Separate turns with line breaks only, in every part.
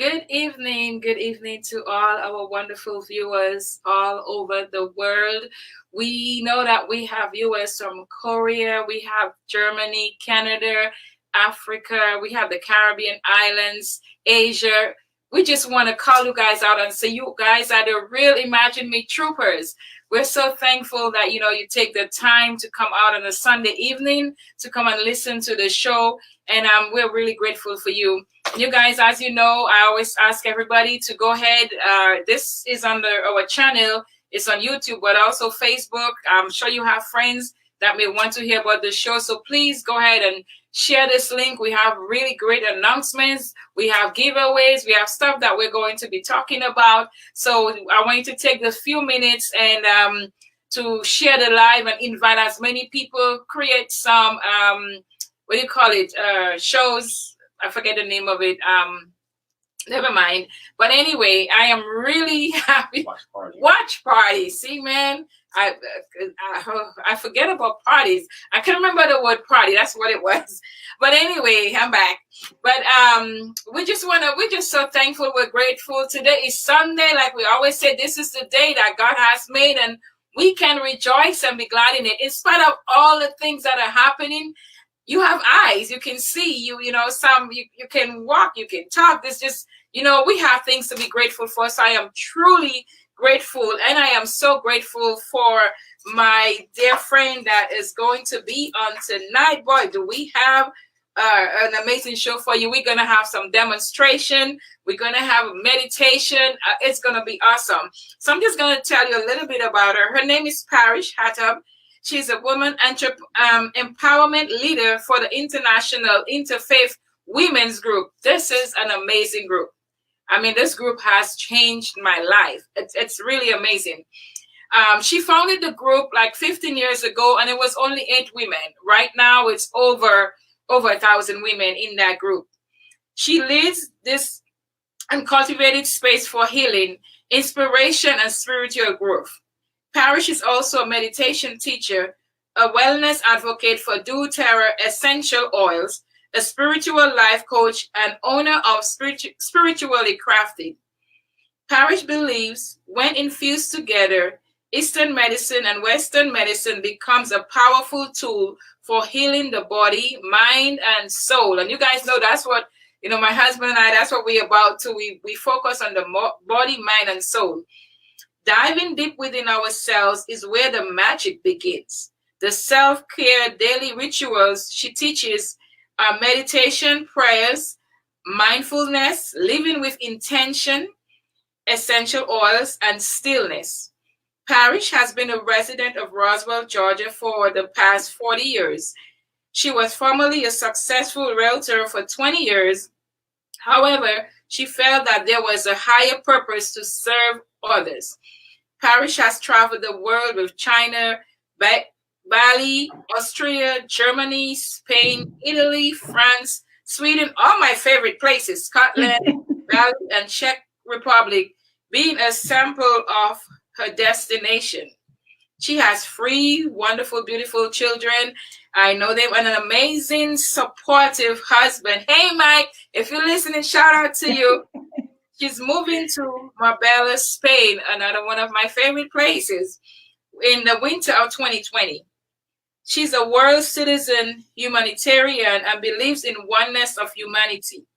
Good evening to all our wonderful viewers all over the world. We know that we have viewers from Korea, we have Germany, Canada, Africa, we have the Caribbean islands, Asia. We just want to call you guys out and say you guys are the real Imagine Me troopers. We're so thankful that you take the time to come out on a Sunday evening to come and listen to the show, and we're really grateful for you. You guys, as you know, I always ask everybody to go ahead. This is under our channel. It's on YouTube, but also Facebook. I'm sure you have friends that may want to hear about the show. So please go ahead and share this link. We have really great announcements. We have giveaways. We have stuff that we're going to be talking about. So I want you to take the few minutes and to share the live and invite as many people. Create some, what do you call it, shows. I forget the name of it. Never mind. But anyway, I am really happy. Watch party. See, man, I forget about parties. I can remember the word party. That's what it was. But anyway, I'm back. But we're just so thankful. We're grateful. Today is Sunday. Like we always say, this is the day that God has made, and we can rejoice and be glad in it. In spite of all the things that are happening, you have eyes, you can see, you can walk, you can talk. This just, we have things to be grateful for. So I am truly grateful, and I am so grateful for my dear friend that is going to be on tonight. Boy, do we have an amazing show for you. We're going to have some demonstration. We're going to have meditation. It's going to be awesome. So I'm just going to tell you a little bit about her. Her name is Parish Huttub. She's a woman empowerment leader for the International Interfaith Women's Group. This is an amazing group. I mean, this group has changed my life. It's really amazing. She founded the group like 15 years ago, and it was only 8 women. Right now, it's over 1,000 women in that group. She leads this uncultivated space for healing, inspiration, and spiritual growth. Parish is also a meditation teacher, a wellness advocate for doTERRA essential oils, a spiritual life coach, and owner of Spiritually Crafted. Parish believes when infused together, Eastern medicine and Western medicine becomes a powerful tool for healing the body, mind, and soul. And you guys know that's what, my husband and I, that's what we're about too. We focus on the body, mind, and soul. Diving deep within ourselves is where the magic begins. The self-care daily rituals she teaches are meditation, prayers, mindfulness, living with intention, essential oils, and stillness. Parish has been a resident of Roswell, Georgia for the past 40 years. She was formerly a successful realtor for 20 years. However, she felt that there was a higher purpose to serve others. Parish has traveled the world with China, Bali, Austria, Germany, Spain, Italy, France, Sweden, all my favorite places, Scotland, Bali, and Czech Republic, being a sample of her destination. She has 3 wonderful, beautiful children. I know them, and an amazing, supportive husband. Hey, Mike, if you're listening, shout out to you. She's moving to Marbella, Spain, another one of my favorite places, in the winter of 2020. She's a world citizen, humanitarian, and believes in oneness of humanity.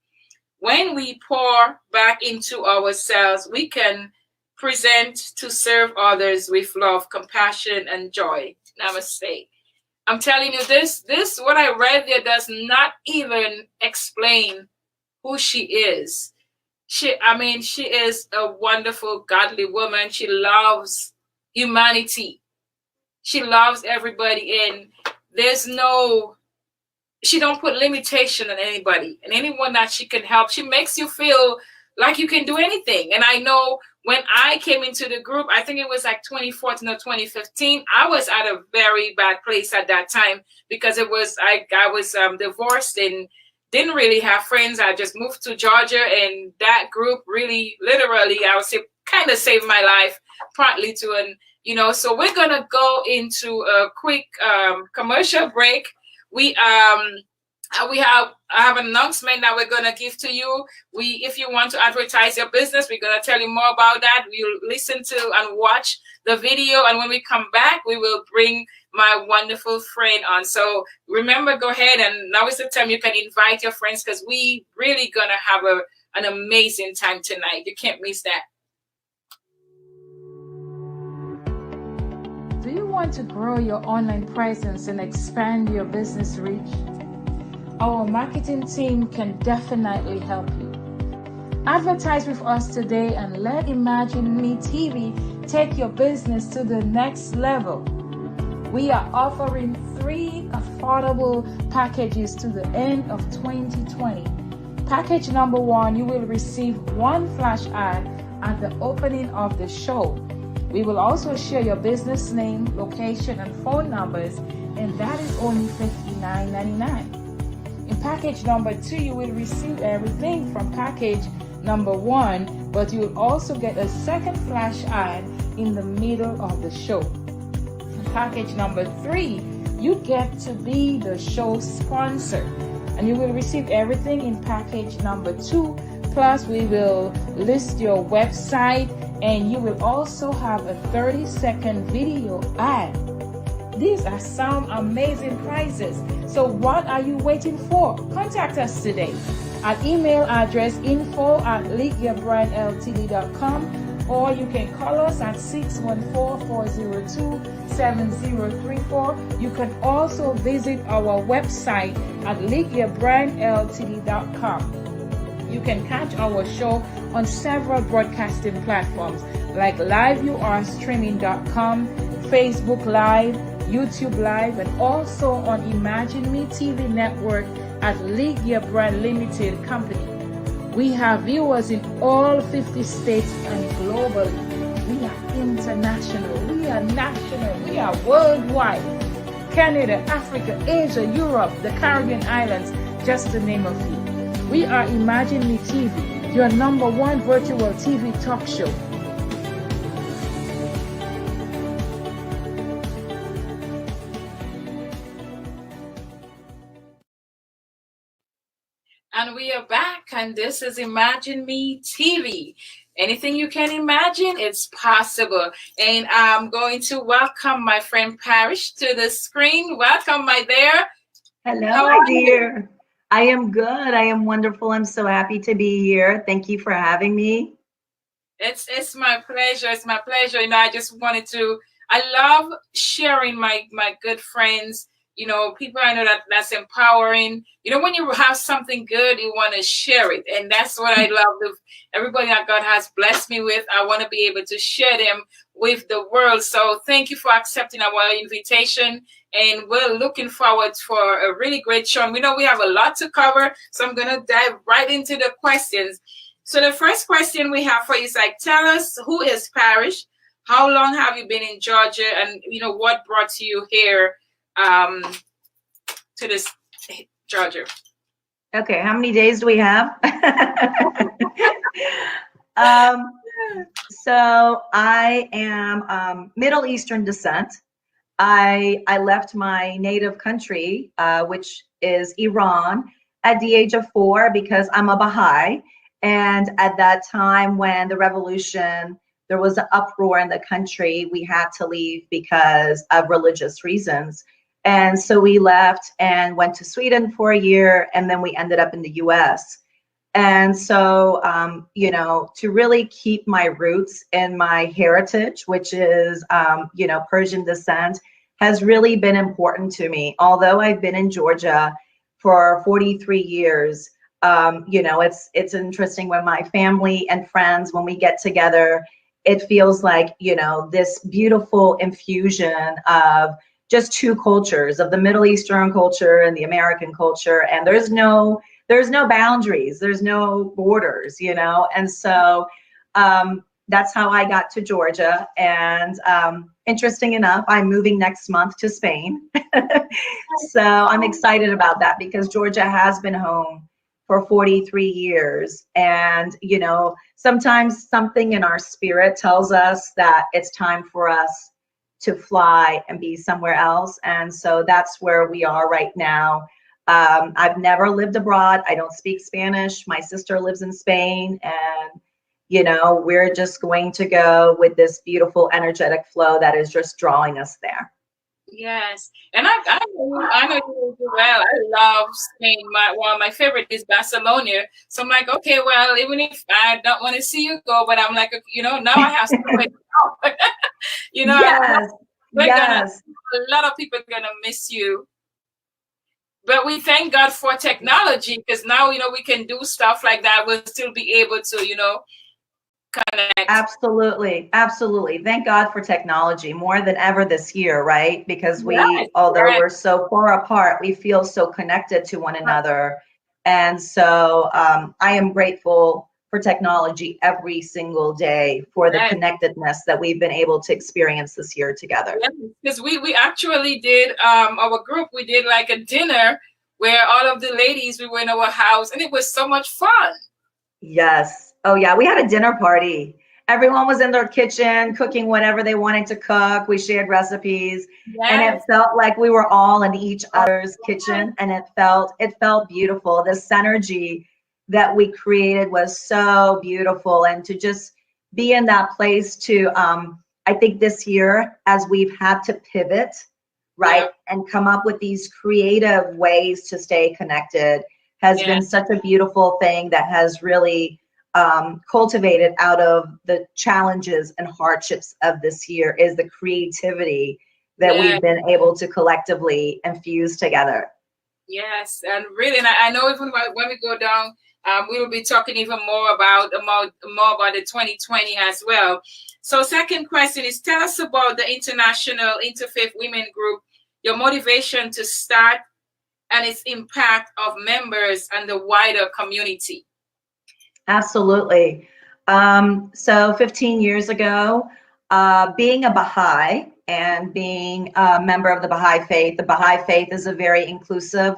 When we pour back into ourselves, we can present to serve others with love, compassion, and joy. Namaste. I'm telling you, this what I read there does not even explain who she is. She is a wonderful, godly woman. She loves humanity. She loves everybody, and she don't put limitation on anybody and anyone that she can help. She makes you feel like you can do anything. And I know when I came into the group, I think it was like 2014 or 2015, I was at a very bad place at that time because I was divorced and didn't really have friends. I just moved to Georgia, and that group really, literally, I would say, kind of saved my life, partly to so we're gonna go into a quick commercial break. We I have an announcement that we're gonna give to you. If you want to advertise your business, we're gonna tell you more about that. You'll listen to and watch the video, and when we come back, we will bring my wonderful friend on. So remember, go ahead, and now is the time you can invite your friends, because we really gonna have an amazing time tonight. You can't miss that.
Do you want to grow your online presence and expand your business reach? Our marketing team can definitely help you. Advertise with us today and let Imagine Me TV take your business to the next level. We are offering 3 affordable packages to the end of 2020. Package number 1, you will receive 1 flash ad at the opening of the show. We will also share your business name, location, and phone numbers, and that is only $59.99. In package number 2, you will receive everything from package number 1, but you will also get a second flash ad in the middle of the show. In package number 3, you get to be the show sponsor, and you will receive everything in package number 2, plus we will list your website, and you will also have a 30-second video ad. These are some amazing prices. So what are you waiting for? Contact us today at email address info@leagueyourbrandltd.com, or you can call us at 614-402-7034. You can also visit our website at leagueyourbrandltd.com. You can catch our show on several broadcasting platforms like liveyourstreaming.com, Facebook Live, YouTube Live, and also on Imagine Me TV network at League Your Brand Limited Company. We have viewers in all 50 states and globally. We are international, we are national, we are worldwide. Canada, Africa, Asia, Europe, the Caribbean islands, just to name a few. We are Imagine Me TV, your #1 virtual TV talk show.
And we are back, and this is Imagine Me TV. Anything you can imagine, it's possible. And I'm going to welcome my friend Parish to the screen. Welcome, my dear.
Hello, my dear. I am good. I am wonderful. I'm so happy to be here. Thank you for having me.
It's my pleasure. It's my pleasure. I just wanted to, I love sharing my good friends, people I know that's empowering. When you have something good, you want to share it. And that's what I love with everybody that God has blessed me with. I want to be able to share them with the world. So thank you for accepting our invitation. And we're looking forward for a really great show. And we know we have a lot to cover. So I'm going to dive right into the questions. So the first question we have for you is tell us, who is Parish? How long have you been in Georgia? And, what brought you here to this Georgia?
Okay, how many days do we have? So I am Middle Eastern descent. I left my native country, which is Iran, at the age of 4 because I'm a Baha'i. And at that time when the revolution, there was an uproar in the country, we had to leave because of religious reasons. And so we left and went to Sweden for a year, and then we ended up in the US. And so, to really keep my roots and my heritage, which is, Persian descent, has really been important to me. Although I've been in Georgia for 43 years, it's interesting when my family and friends, when we get together, it feels like, this beautiful infusion of just 2 cultures, of the Middle Eastern culture and the American culture. And there's no boundaries, there's no borders, and so that's how I got to Georgia. And interesting enough, I'm moving next month to Spain. So I'm excited about that because Georgia has been home for 43 years. And, sometimes something in our spirit tells us that it's time for us to fly and be somewhere else. And so that's where we are right now. I've never lived abroad. I don't speak Spanish. My sister lives in Spain, and we're just going to go with this beautiful energetic flow that is just drawing us there.
Yes, and I know you do well. I love Spain. One of my favorite is Barcelona. So I'm like, okay, well, even if I don't want to see you go, but I'm like, now I have somewhere to go.
Yes, yes.
A lot of people are gonna miss you. But we thank God for technology, because now we can do stuff like that. We'll still be able to connect.
Absolutely. Absolutely. Thank God for technology more than ever this year, right? Because
Yes,
although
yes.
we're so far apart, we feel so connected to one another. And so I am grateful for technology every single day for the connectedness that we've been able to experience this year together.
Because we actually did, our group, we did like a dinner where all of the ladies, we were in our house, and it was so much fun.
Yes. Oh, yeah. We had a dinner party. Everyone was in their kitchen cooking whatever they wanted to cook. We shared recipes, and it felt like we were all in each other's kitchen, and it felt beautiful. This synergy that we created was so beautiful, and to just be in that place to, I think this year, as we've had to pivot, right, and come up with these creative ways to stay connected, has been such a beautiful thing that has really cultivated out of the challenges and hardships of this year, is the creativity that we've been able to collectively infuse together.
Yes, and really, and I know even when we go down, we will be talking even more about the 2020 as well. So, second question is, tell us about the International Interfaith Women Group, your motivation to start, and its impact of members and the wider community.
Absolutely. So 15 years ago, being a Baha'i and being a member of the Baha'i Faith is a very inclusive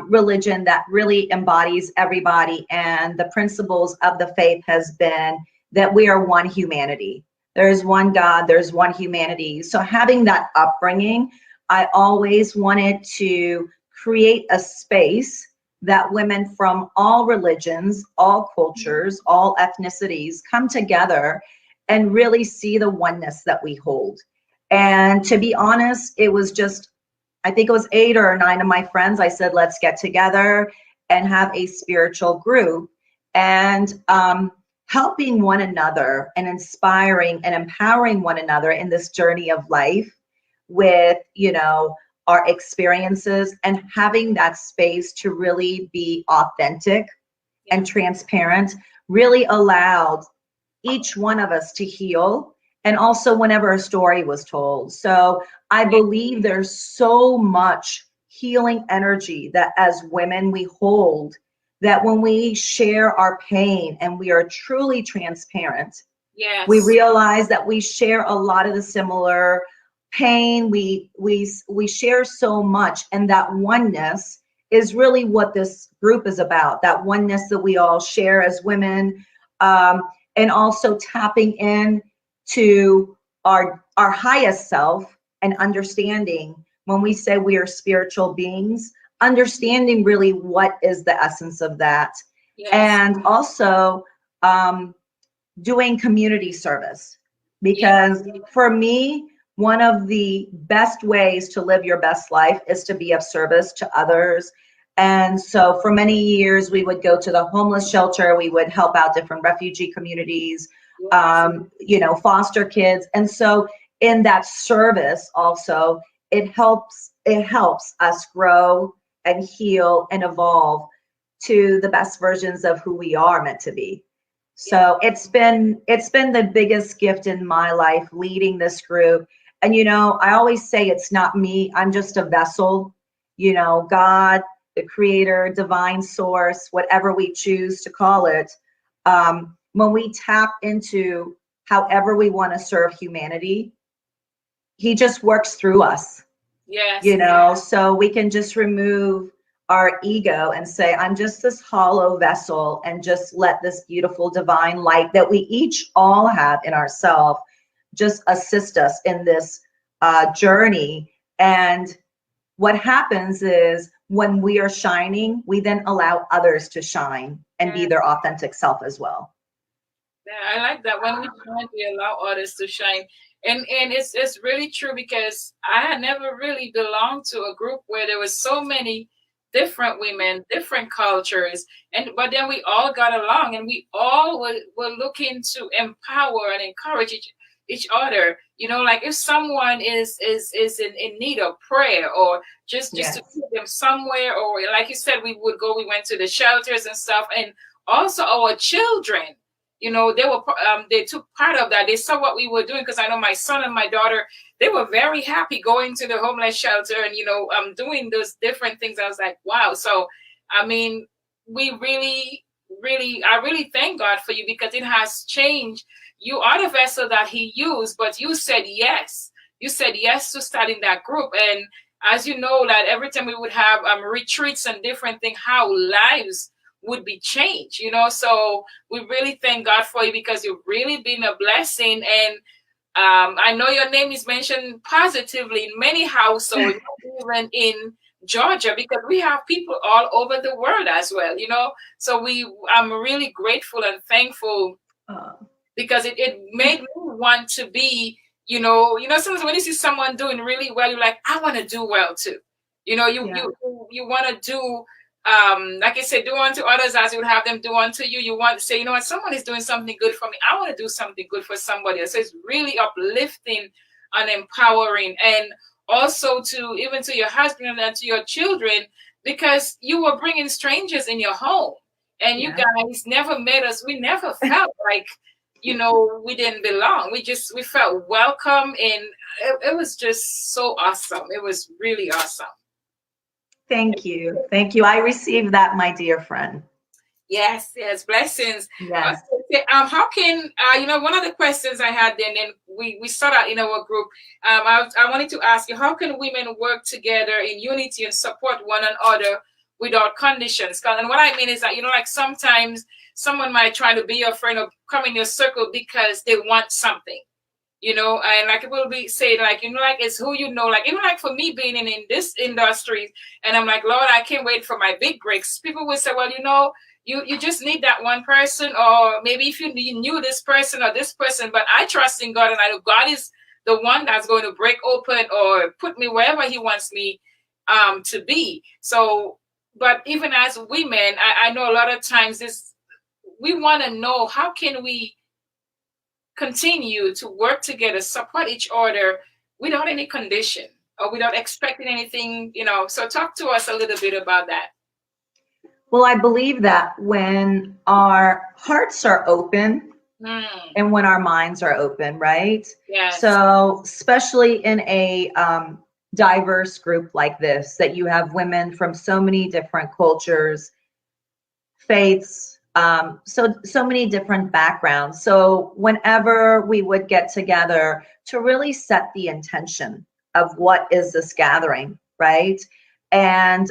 religion that really embodies everybody. And the principles of the faith has been that we are one humanity. There's one God, there's one humanity. So having that upbringing, I always wanted to create a space that women from all religions, all cultures, all ethnicities come together and really see the oneness that we hold. And to be honest, it was just, I think it was 8 or 9 of my friends. I said, let's get together and have a spiritual group, and helping one another and inspiring and empowering one another in this journey of life with, our experiences, and having that space to really be authentic and transparent really allowed each one of us to heal, and also whenever a story was told. So I believe there's so much healing energy that as women we hold, that when we share our pain and we are truly transparent, we realize that we share a lot of the similar pain. We share so much, and that oneness is really what this group is about. That oneness that we all share as women, and also tapping in to our highest self, and understanding when we say we are spiritual beings, understanding really what is the essence of that, and also doing community service, because for me, one of the best ways to live your best life is to be of service to others. And so for many years, we would go to the homeless shelter. We would help out different refugee communities, foster kids. And so in that service also, it helps us grow and heal and evolve to the best versions of who we are meant to be. So it's been the biggest gift in my life, leading this group. And, I always say it's not me. I'm just a vessel. God, the creator, divine source, whatever we choose to call it. When we tap into however we want to serve humanity, he just works through us. So we can just remove our ego and say, I'm just this hollow vessel, and just let this beautiful divine light that we each all have in ourselves just assist us in this journey. And what happens is when we are shining, we then allow others to shine and be their authentic self as well.
Yeah, I like that. When we shine, we allow others to shine. And it's really true, because I had never really belonged to a group where there was so many different women, different cultures, but then we all got along, and we all were looking to empower and encourage each other. You know, like if someone is in need of prayer, or just
Yes.
to put them somewhere, or like you said, we went to the shelters and stuff, and also our children. You know, they took part of that. They saw what we were doing, because I know my son and my daughter, they were very happy going to the homeless shelter and, doing those different things. I was like, wow. So, I mean, we really, I really thank God for you, because it has changed. You are the vessel that he used, but you said yes. You said yes to starting that group. And as you know, that every time we would have retreats and different things, how lives would be changed, so we really thank God for you, because you've really been a blessing. And I know your name is mentioned positively in many households, even in Georgia, because we have people all over the world as well, so I'm really grateful and thankful, because it made me want to be, sometimes when you see someone doing really well, you're like, I want to do well too. You want to do, like I said, do unto others as you would have them do unto you. You want to say, what, someone is doing something good for me, I want to do something good for somebody else. So it's really uplifting and empowering, and also even to your husband and to your children, because you were bringing strangers in your home, and you guys never made us. We never felt like, we didn't belong. We felt welcome, and it was just so awesome. It was really awesome.
Thank you. Thank you. I received that, my dear friend.
Yes, blessings.
Yes.
How can, one of the questions I had then, and we saw that in our group, I wanted to ask you, how can women work together in unity and support one another without conditions? And what I mean is that, like sometimes someone might try to be your friend or come in your circle because they want something. And like people will be saying, like, like it's who like, even like for me being in this industry, and I'm like, Lord, I can't wait for my big breaks. People will say, well, you just need that one person, or maybe if you knew this person or this person, but I trust in God, and I know God is the one that's going to break open or put me wherever he wants me to be. So, but even as women, I know a lot of times we want to know, how can we continue to work together, support each other without any condition or without expecting anything, So talk to us a little bit about that.
Well, I believe that when our hearts are open and when our minds are open, right?
Yes.
So especially in a diverse group like this, that you have women from so many different cultures, faiths, so many different backgrounds. So whenever we would get together to really set the intention of what is this gathering, right? And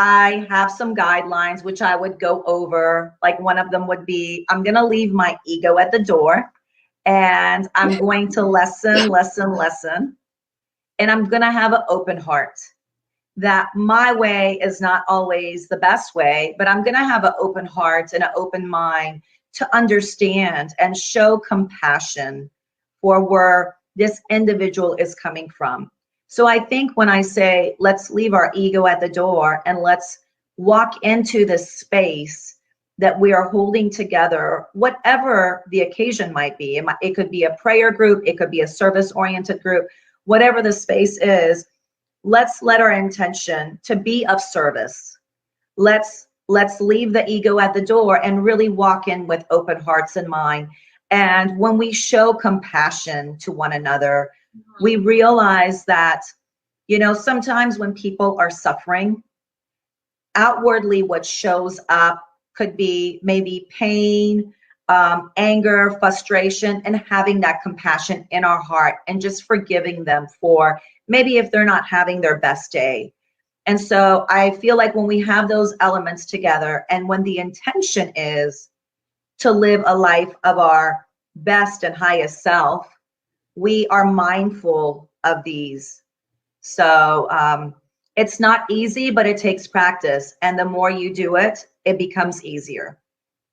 I have some guidelines which I would go over. Like one of them would be, I'm going to leave my ego at the door, and I'm going to listen, and I'm going to have an open heart. That my way is not always the best way, but I'm going to have an open heart and an open mind to understand and show compassion for where this individual is coming from. So I think when I say, let's leave our ego at the door and let's walk into this space that we are holding together, whatever the occasion might be. It could be a prayer group, it could be a service-oriented group, whatever the space is. Let's let our intention to be of service. Let's leave the ego at the door and really walk in with open hearts and mind. And when we show compassion to one another, we realize that, sometimes when people are suffering, outwardly what shows up could be maybe pain, anger, frustration, and having that compassion in our heart and just forgiving them for maybe if they're not having their best day. And so I feel like when we have those elements together, and when the intention is to live a life of our best and highest self, we are mindful of these. So It's not easy, but it takes practice. And the more you do it, it becomes easier.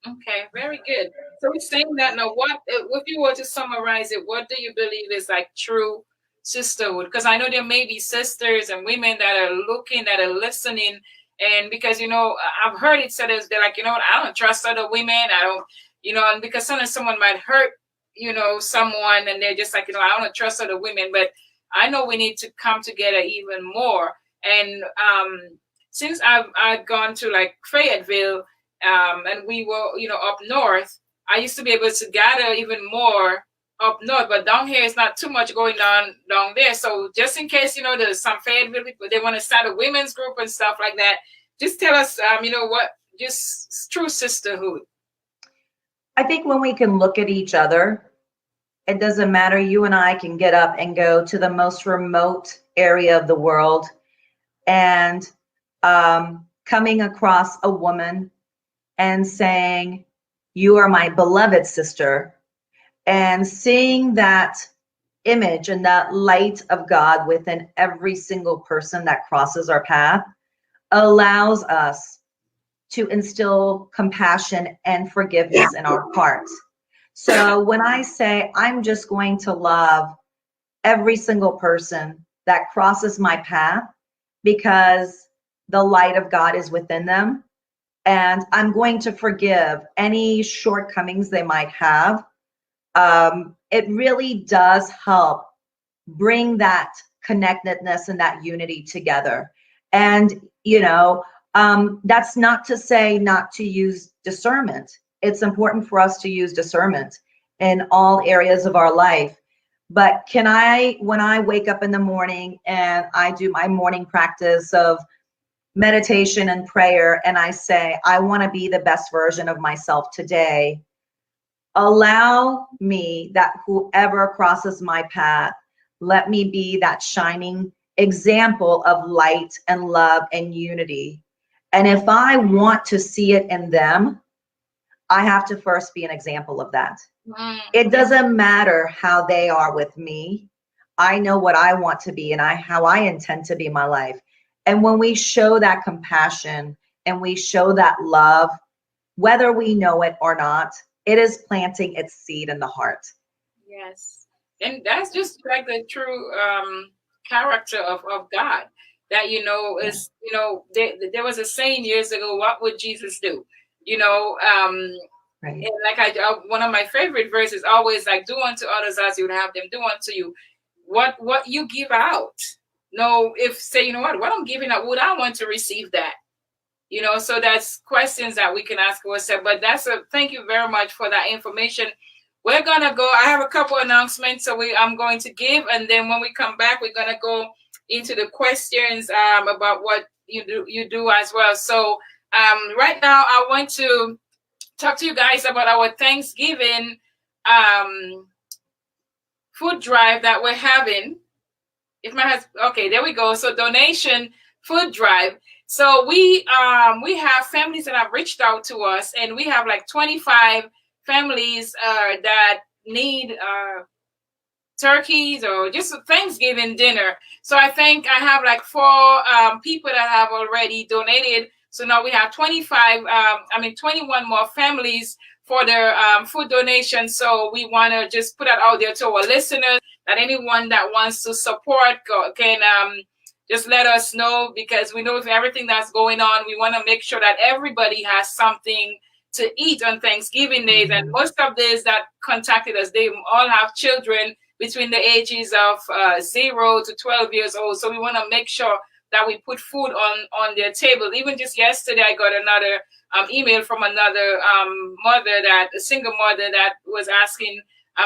Okay, very good. So we're saying that now. What if you were to summarize it? What do you believe is like true sisterhood? Because I know there may be sisters and women that are looking, that are listening, and because I've heard it said as they're like, I don't trust other women. I don't, and because sometimes someone might hurt, someone, and they're just like, I don't trust other women. But I know we need to come together even more. And since I've gone to like Fayetteville. And we were, up north. I used to be able to gather even more up north, but down here it's not too much going on down there. So just in case, there's some Fayetteville people, they want to start a women's group and stuff like that. Just tell us, what just true sisterhood.
I think when we can look at each other, it doesn't matter. You and I can get up and go to the most remote area of the world, and coming across a woman and saying, you are my beloved sister, and seeing that image and that light of God within every single person that crosses our path allows us to instill compassion and forgiveness in our hearts. So when I say I'm just going to love every single person that crosses my path because the light of God is within them, and I'm going to forgive any shortcomings they might have, it really does help bring that connectedness and that unity together. And, that's not to say not to use discernment. It's important for us to use discernment in all areas of our life. But when I wake up in the morning and I do my morning practice of meditation and prayer, and I say, I want to be the best version of myself today, allow me that whoever crosses my path, let me be that shining example of light and love and unity. And if I want to see it in them, I have to first be an example of that. It doesn't matter how they are with me. I know what I want to be and how I intend to be my life. And when we show that compassion and we show that love, whether we know it or not, it is planting its seed in the heart.
Yes. And that's just like the true character of God. That, is, there was a saying years ago, what would Jesus do?
Right.
And like one of my favorite verses always like, do unto others as you would have them do unto you. What you give out. No, if say, what I'm giving out, would I want to receive that? So that's questions that we can ask ourselves. But thank you very much for that information. We're gonna go. I have a couple announcements, so I'm going to give, and then when we come back, we're gonna go into the questions about what you do as well. So right now, I want to talk to you guys about our Thanksgiving food drive that we're having. Okay, there we go. So donation food drive. So we have families that have reached out to us, and we have like 25 families that need turkeys or just a Thanksgiving dinner. So I think I have like 4 people that have already donated. So now we have 21 more families for their food donation. So we want to just put that out there to our listeners, that anyone that wants to support can just let us know, because we know with everything that's going on, we want to make sure that everybody has something to eat on Thanksgiving days. And most of these that contacted us, they all have children between the ages of 0 to 12 years old. So we want to make sure that we put food on their table. Even just yesterday, I got another email from another a single mother that was asking,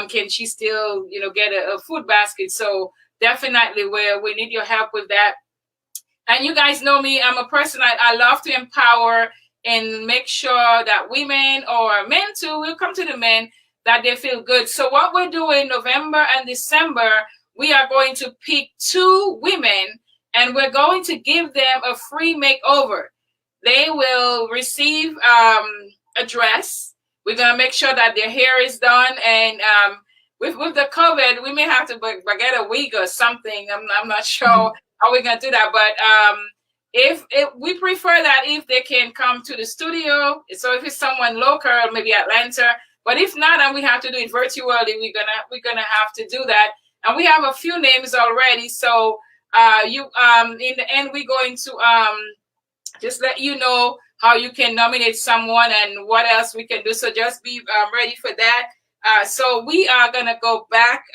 can she still, get a food basket? So definitely we need your help with that. And you guys know me, I'm a person, I love to empower and make sure that women or men too will come to the men, that they feel good. So what we're doing November and December, we are going to pick 2 women and we're going to give them a free makeover. They will receive a dress. We're going to make sure that their hair is done. And with the COVID, we may have to get a wig or something. I'm not sure how we're gonna do that. But if we prefer that if they can come to the studio, so if it's someone local, maybe Atlanta. But if not, and we have to do it virtually, we're gonna have to do that. And we have a few names already. So in the end, we're going to just let you know how you can nominate someone and what else we can do. So just be ready for that. So we are gonna go back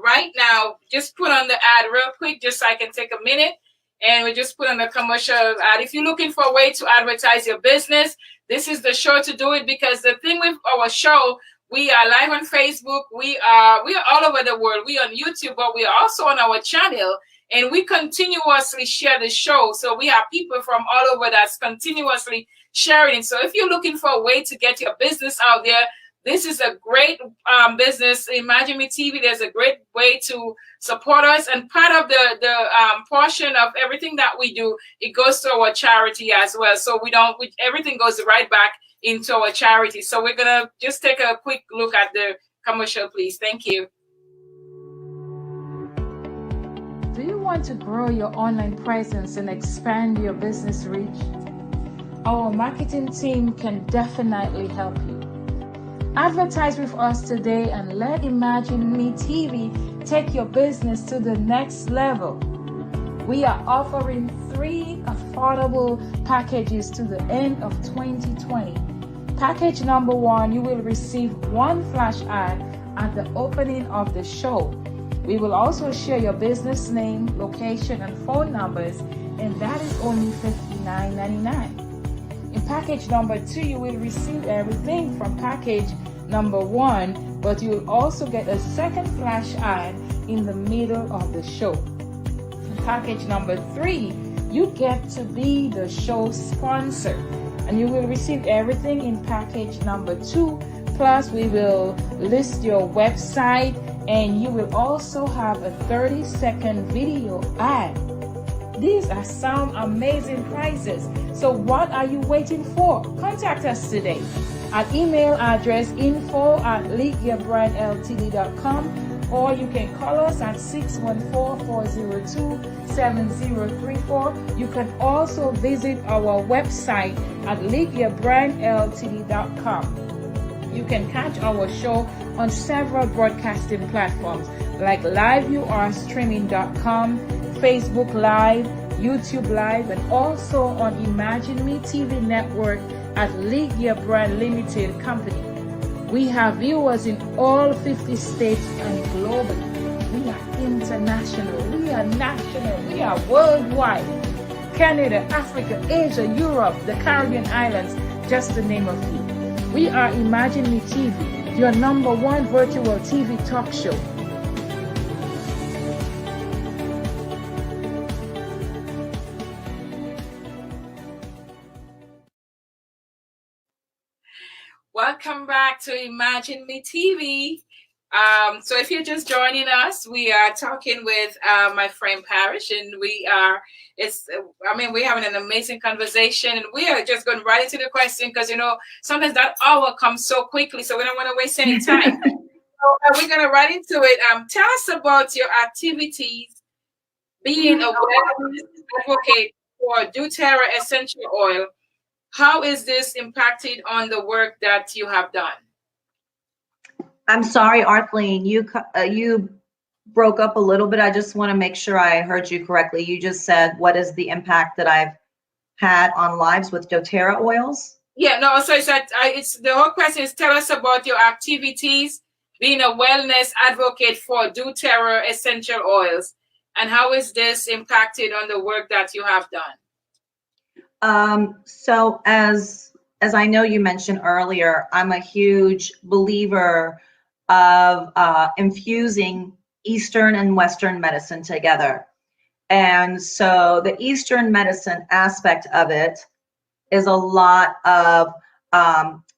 right now. Just put on the ad real quick, just so I can take a minute. And we just put on a commercial ad. If you're looking for a way to advertise your business, this is the show to do it, because the thing with our show, we are live on Facebook. We are all over the world. We are on YouTube, but we are also on our channel, and we continuously share the show. So we have people from all over that's continuously sharing. So if you're looking for a way to get your business out there, this is a great business. Imagine Me TV. There's a great way to support us, and part of the portion of everything that we do, it goes to our charity as well. So everything goes right back into our charity. So we're gonna just take a quick look at the commercial, please. Thank you.
Do you want to grow your online presence and expand your business reach? Our marketing team can definitely help you. Advertise with us today and let Imagine Me TV take your business to the next level. We are offering 3 affordable packages to the end of 2020. Package number 1, you will receive 1 flash ad at the opening of the show. We will also share your business name, location, and phone numbers, and that is only $59.99. In package number 2, you will receive everything from package number 1, but you will also get a second flash ad in the middle of the show. In package number 3, you get to be the show sponsor, and you will receive everything in package number 2. Plus, we will list your website, and you will also have a 30-second video ad. These are some amazing prices. So what are you waiting for? Contact us today at email address info@leagueyourbrandltd.com, or you can call us at 614-402-7034. You can also visit our website at leagueyourbrandltd.com. You can catch our show on several broadcasting platforms like liveyourstreaming.com, Facebook Live, YouTube Live, and also on Imagine Me TV network at League Your Brand Limited Company. We have viewers in all 50 states and globally. We are international, we are national, we are worldwide. Canada, Africa, Asia, Europe, the Caribbean Islands, just to name a few. We are Imagine Me TV, your #1 virtual TV talk show.
Welcome back to Imagine Me TV. So if you're just joining us, we are talking with my friend Parish, and we're having an amazing conversation, and we are just going right into the question, because sometimes that hour comes so quickly, so we don't want to waste any time. So we're going to right into it. Tell us about your activities being a wellness advocate for doTERRA essential oil. How is this impacted on the work that you have done?
I'm sorry, Arthleen, you broke up a little bit. I just want to make sure I heard you correctly. You just said, what is the impact that I've had on lives with doTERRA oils?
Yeah, no, so it's the whole question is, tell us about your activities being a wellness advocate for doTERRA essential oils, and how is this impacted on the work that you have done?
So as I know you mentioned earlier, I'm a huge believer of infusing Eastern and Western medicine together. And so the Eastern medicine aspect of it is a lot of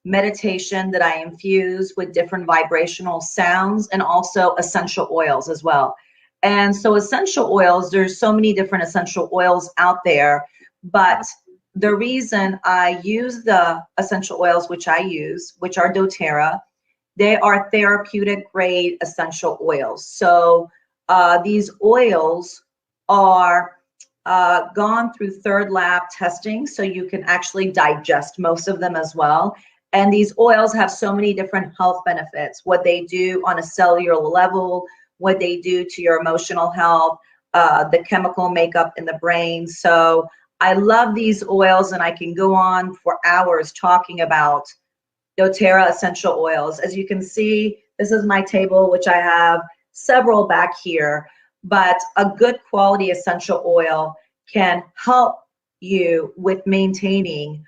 meditation that I infuse with different vibrational sounds, and also essential oils as well. And so essential oils, there's so many different essential oils out there, but the reason I use the essential oils which I use, which are doTERRA, they are therapeutic grade essential oils. So these oils are gone through third lab testing, so you can actually digest most of them as well. And these oils have so many different health benefits, what they do on a cellular level, what they do to your emotional health, the chemical makeup in the brain. So I love these oils, and I can go on for hours talking about doTERRA essential oils. As you can see, this is my table, which I have several back here, but a good quality essential oil can help you with maintaining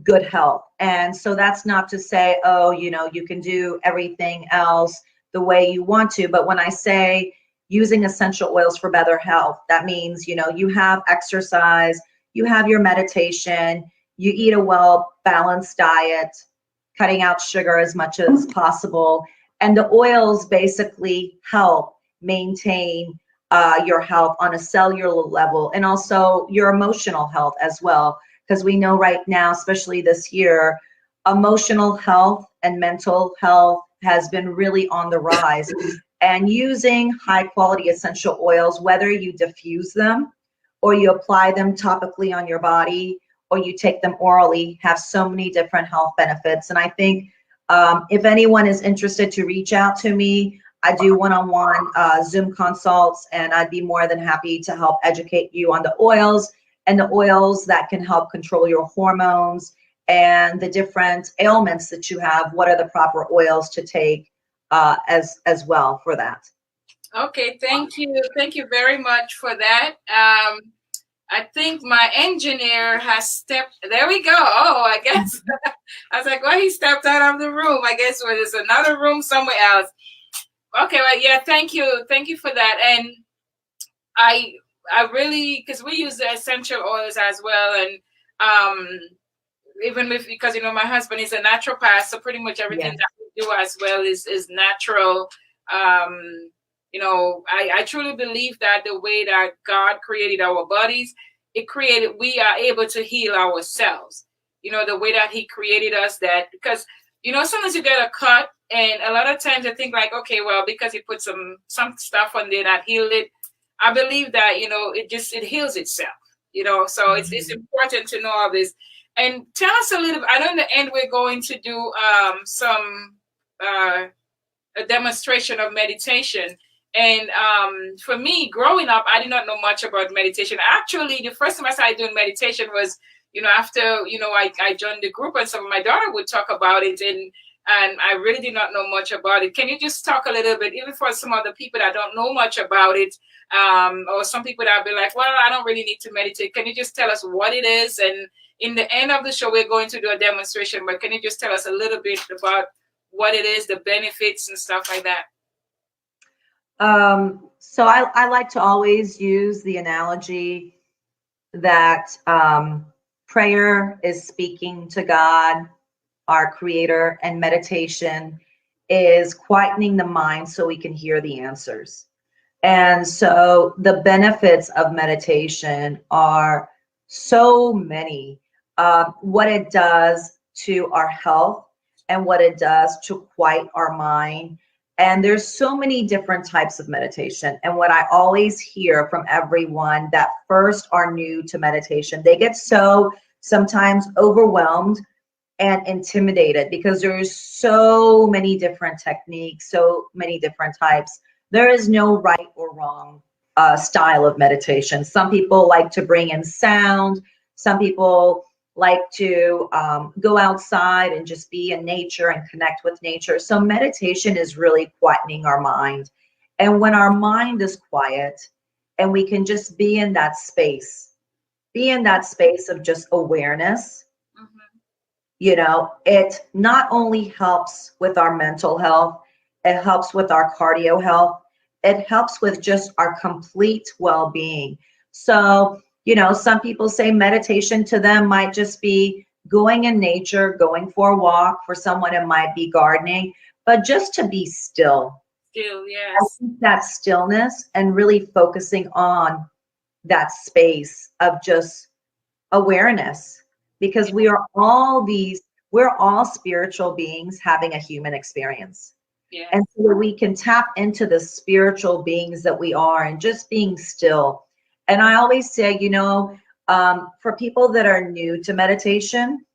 good health. And so that's not to say, oh, you can do everything else the way you want to. But when I say using essential oils for better health, that means, you have exercise, you have your meditation, you eat a well-balanced diet, cutting out sugar as much as possible. And the oils basically help maintain your health on a cellular level, and also your emotional health as well. Because we know right now, especially this year, emotional health and mental health has been really on the rise. And using high quality essential oils, whether you diffuse them or you apply them topically on your body or you take them orally, have so many different health benefits. And I think if anyone is interested to reach out to me, I do one-on-one Zoom consults, and I'd be more than happy to help educate you on the oils and the oils that can help control your hormones and the different ailments that you have. What are the proper oils to take as well for that?
Okay, thank you. Thank you very much for that. I think my engineer has stepped. There we go. Oh, I guess I was like, well, he stepped out of the room. I guess there's another room somewhere else. Okay, well, yeah, thank you for that. And I really, because we use the essential oils as well, and even because my husband is a naturopath, so pretty much everything that we do as well is natural. I truly believe that the way that God created our bodies, we are able to heal ourselves. The way that He created us, that because sometimes you get a cut, and a lot of times I think like, okay, well, because He put some stuff on there that healed it. I believe that it heals itself. So it's important to know all this. And tell us a little. I know in the end we're going to do a demonstration of meditation. And for me, growing up, I did not know much about meditation. Actually, the first time I started doing meditation was, after I joined the group, and some of my daughter would talk about it, and I really did not know much about it. Can you just talk a little bit, even for some of the people that don't know much about it, or some people that be like, well, I don't really need to meditate. Can you just tell us what it is? And in the end of the show, we're going to do a demonstration, but can you just tell us a little bit about what it is, the benefits and stuff like that?
So I like to always use the analogy that prayer is speaking to God, our creator, and meditation is quietening the mind so we can hear the answers. And so the benefits of meditation are so many. What it does to our health and what it does to quiet our mind. And there's so many different types of meditation. And what I always hear from everyone that first are new to meditation, they get so sometimes overwhelmed and intimidated because there's so many different techniques, so many different types. There is no right or wrong style of meditation. Some people like to bring in sound. Some people like to go outside and just be in nature and connect with nature. So meditation is really quietening our mind. And when our mind is quiet and we can just be in that space of just awareness, it not only helps with our mental health, it helps with our cardio health, it helps with just our complete well-being. So some people say meditation to them might just be going in nature, going for a walk. For someone, it might be gardening, but just to be still.
Still, yes.
I think that stillness and really focusing on that space of just awareness, because we're all spiritual beings having a human experience.
Yeah.
And so we can tap into the spiritual beings that we are and just being still. And I always say, for people that are new to meditation,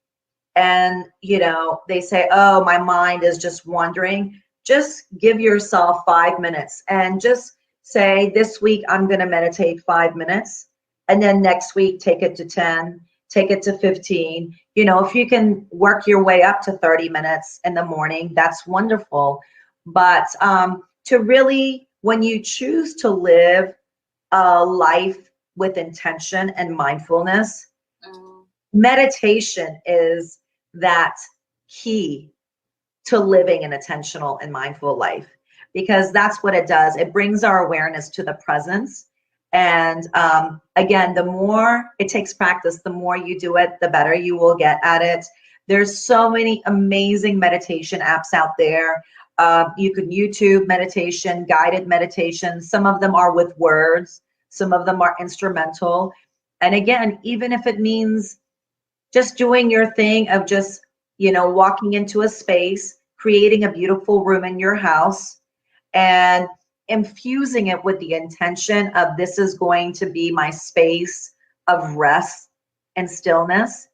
and they say, oh, my mind is just wandering, just give yourself 5 minutes and just say, this week I'm going to meditate 5 minutes, and then next week take it to 10, take it to 15. If you can work your way up to 30 minutes in the morning, that's wonderful. But to really, when you choose to live a life with intention and mindfulness, meditation is that key to living an intentional and mindful life, because that's what it does. It brings our awareness to the presence. And again, the more it takes practice, the more you do it, the better you will get at it. There's so many amazing meditation apps out there. You can YouTube meditation, guided meditation. Some of them are with words. Some of them are instrumental. And again, even if it means just doing your thing of just, walking into a space, creating a beautiful room in your house, and infusing it with the intention of, this is going to be my space of rest and stillness,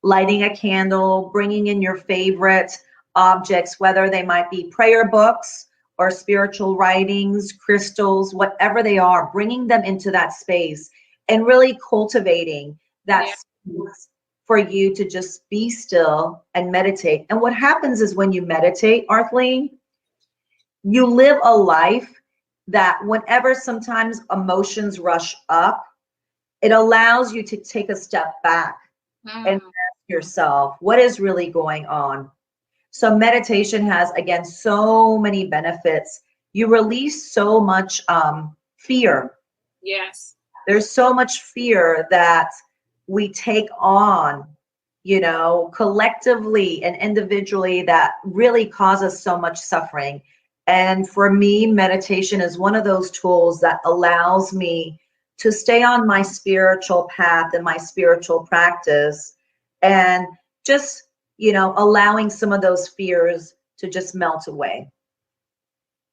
lighting a candle, bringing in your favorite objects, whether they might be prayer books or spiritual writings, crystals, whatever they are, bringing them into that space and really cultivating that space for you to just be still and meditate. And what happens is, when you meditate, Arthleen, you live a life that whenever sometimes emotions rush up, it allows you to take a step back and ask yourself, what is really going on? So meditation has, again, so many benefits. You release so much fear.
Yes.
There's so much fear that we take on, collectively and individually, that really causes so much suffering. And for me, meditation is one of those tools that allows me to stay on my spiritual path and my spiritual practice, and just, allowing some of those fears to just melt away.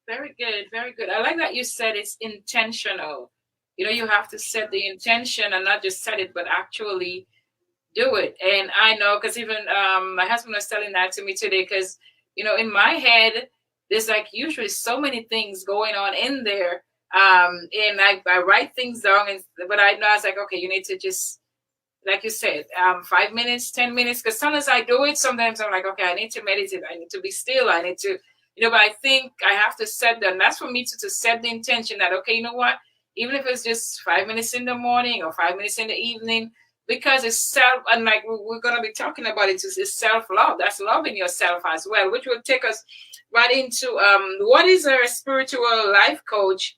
Very good, very good. I like that you said it's intentional. You have to set the intention, and not just set it, but actually do it. And I know, because even my husband was telling that to me today, because, in my head, there's like usually so many things going on in there. And I write things down, but I know, I was like, okay, you need to just, like you said, 5 minutes, 10 minutes, because sometimes I do it. Sometimes I'm like, okay, I need to meditate. I need to be still. I need to, but I think I have to set that. And that's for me to set the intention that, okay, you know what? Even if it's just 5 minutes in the morning or 5 minutes in the evening, because it's self, and like we're going to be talking about it, it's self-love. That's loving yourself as well, which will take us right into what is a spiritual life coach,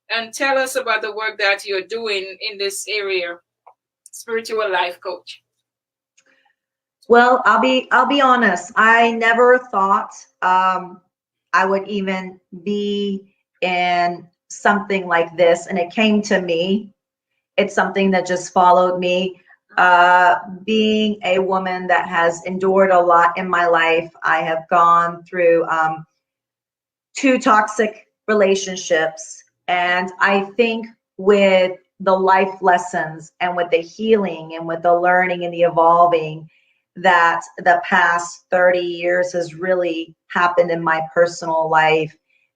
and tell us about the work that you're doing in this area, spiritual life coach.
Well, I'll be honest. I never thought I would even be in something like this, and it came to me. It's something that just followed me. Being a woman that has endured a lot in my life, I have gone through 2 toxic relationships, and I think with the life lessons and with the healing and with the learning and the evolving that the past 30 years has really happened in my personal life,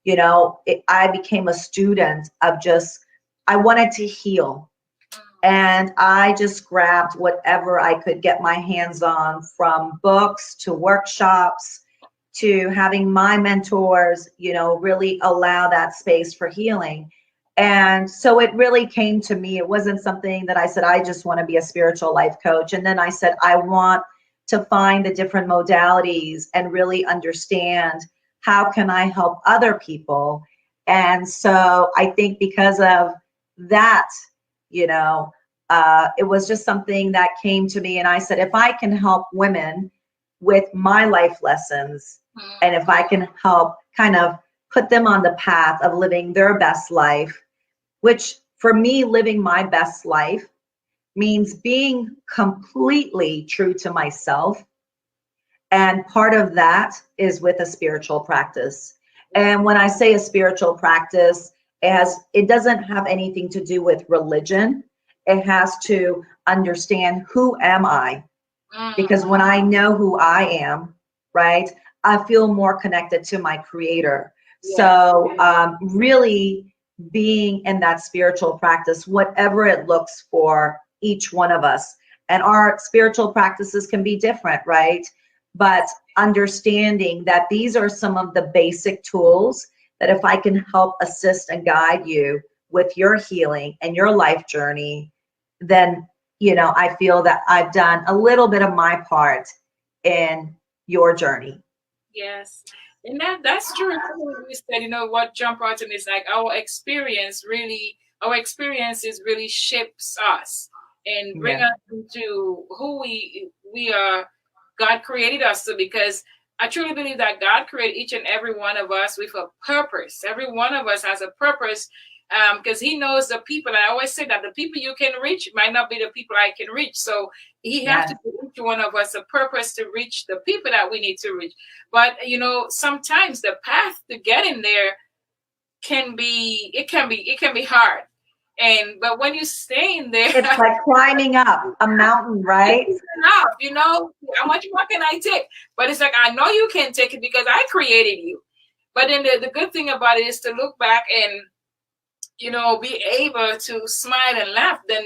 I became a student of I wanted to heal. And I just grabbed whatever I could get my hands on, from books to workshops to having my mentors, really allow that space for healing. And so it really came to me. It wasn't something that I said, I just want to be a spiritual life coach. And then I said, I want to find the different modalities and really understand, how can I help other people? And so I think because of that, it was just something that came to me. And I said, if I can help women with my life lessons, and if I can help kind of put them on the path of living their best life, which for me, living my best life means being completely true to myself. And part of that is with a spiritual practice. And when I say a spiritual practice, it doesn't have anything to do with religion. it has to understand, who am I? Because when I know who I am, right, I feel more connected to my creator. So really being in that spiritual practice, whatever it looks for each one of us. And our spiritual practices can be different, right? But understanding that these are some of the basic tools that if I can help assist and guide you with your healing and your life journey, then, you know, I feel that I've done a little bit of my part in your journey.
Yes. And that's true. We said, you know, what jump out to me is like our experiences really shapes us and bring us into who we are, God created us to, because I truly believe that God created each and every one of us with a purpose. Every one of us has a purpose, because he knows the people. I always say that the people you can reach might not be the people I can reach. So he has to give each one of us a purpose to reach the people that we need to reach. But, you know, sometimes the path to getting there can be hard. But when you stay in there,
it's like climbing up a mountain, right?
Enough, you know, how much more can I take? But it's like, I know you can take it because I created you. But then the good thing about it is to look back and, you know, be able to smile and laugh. Then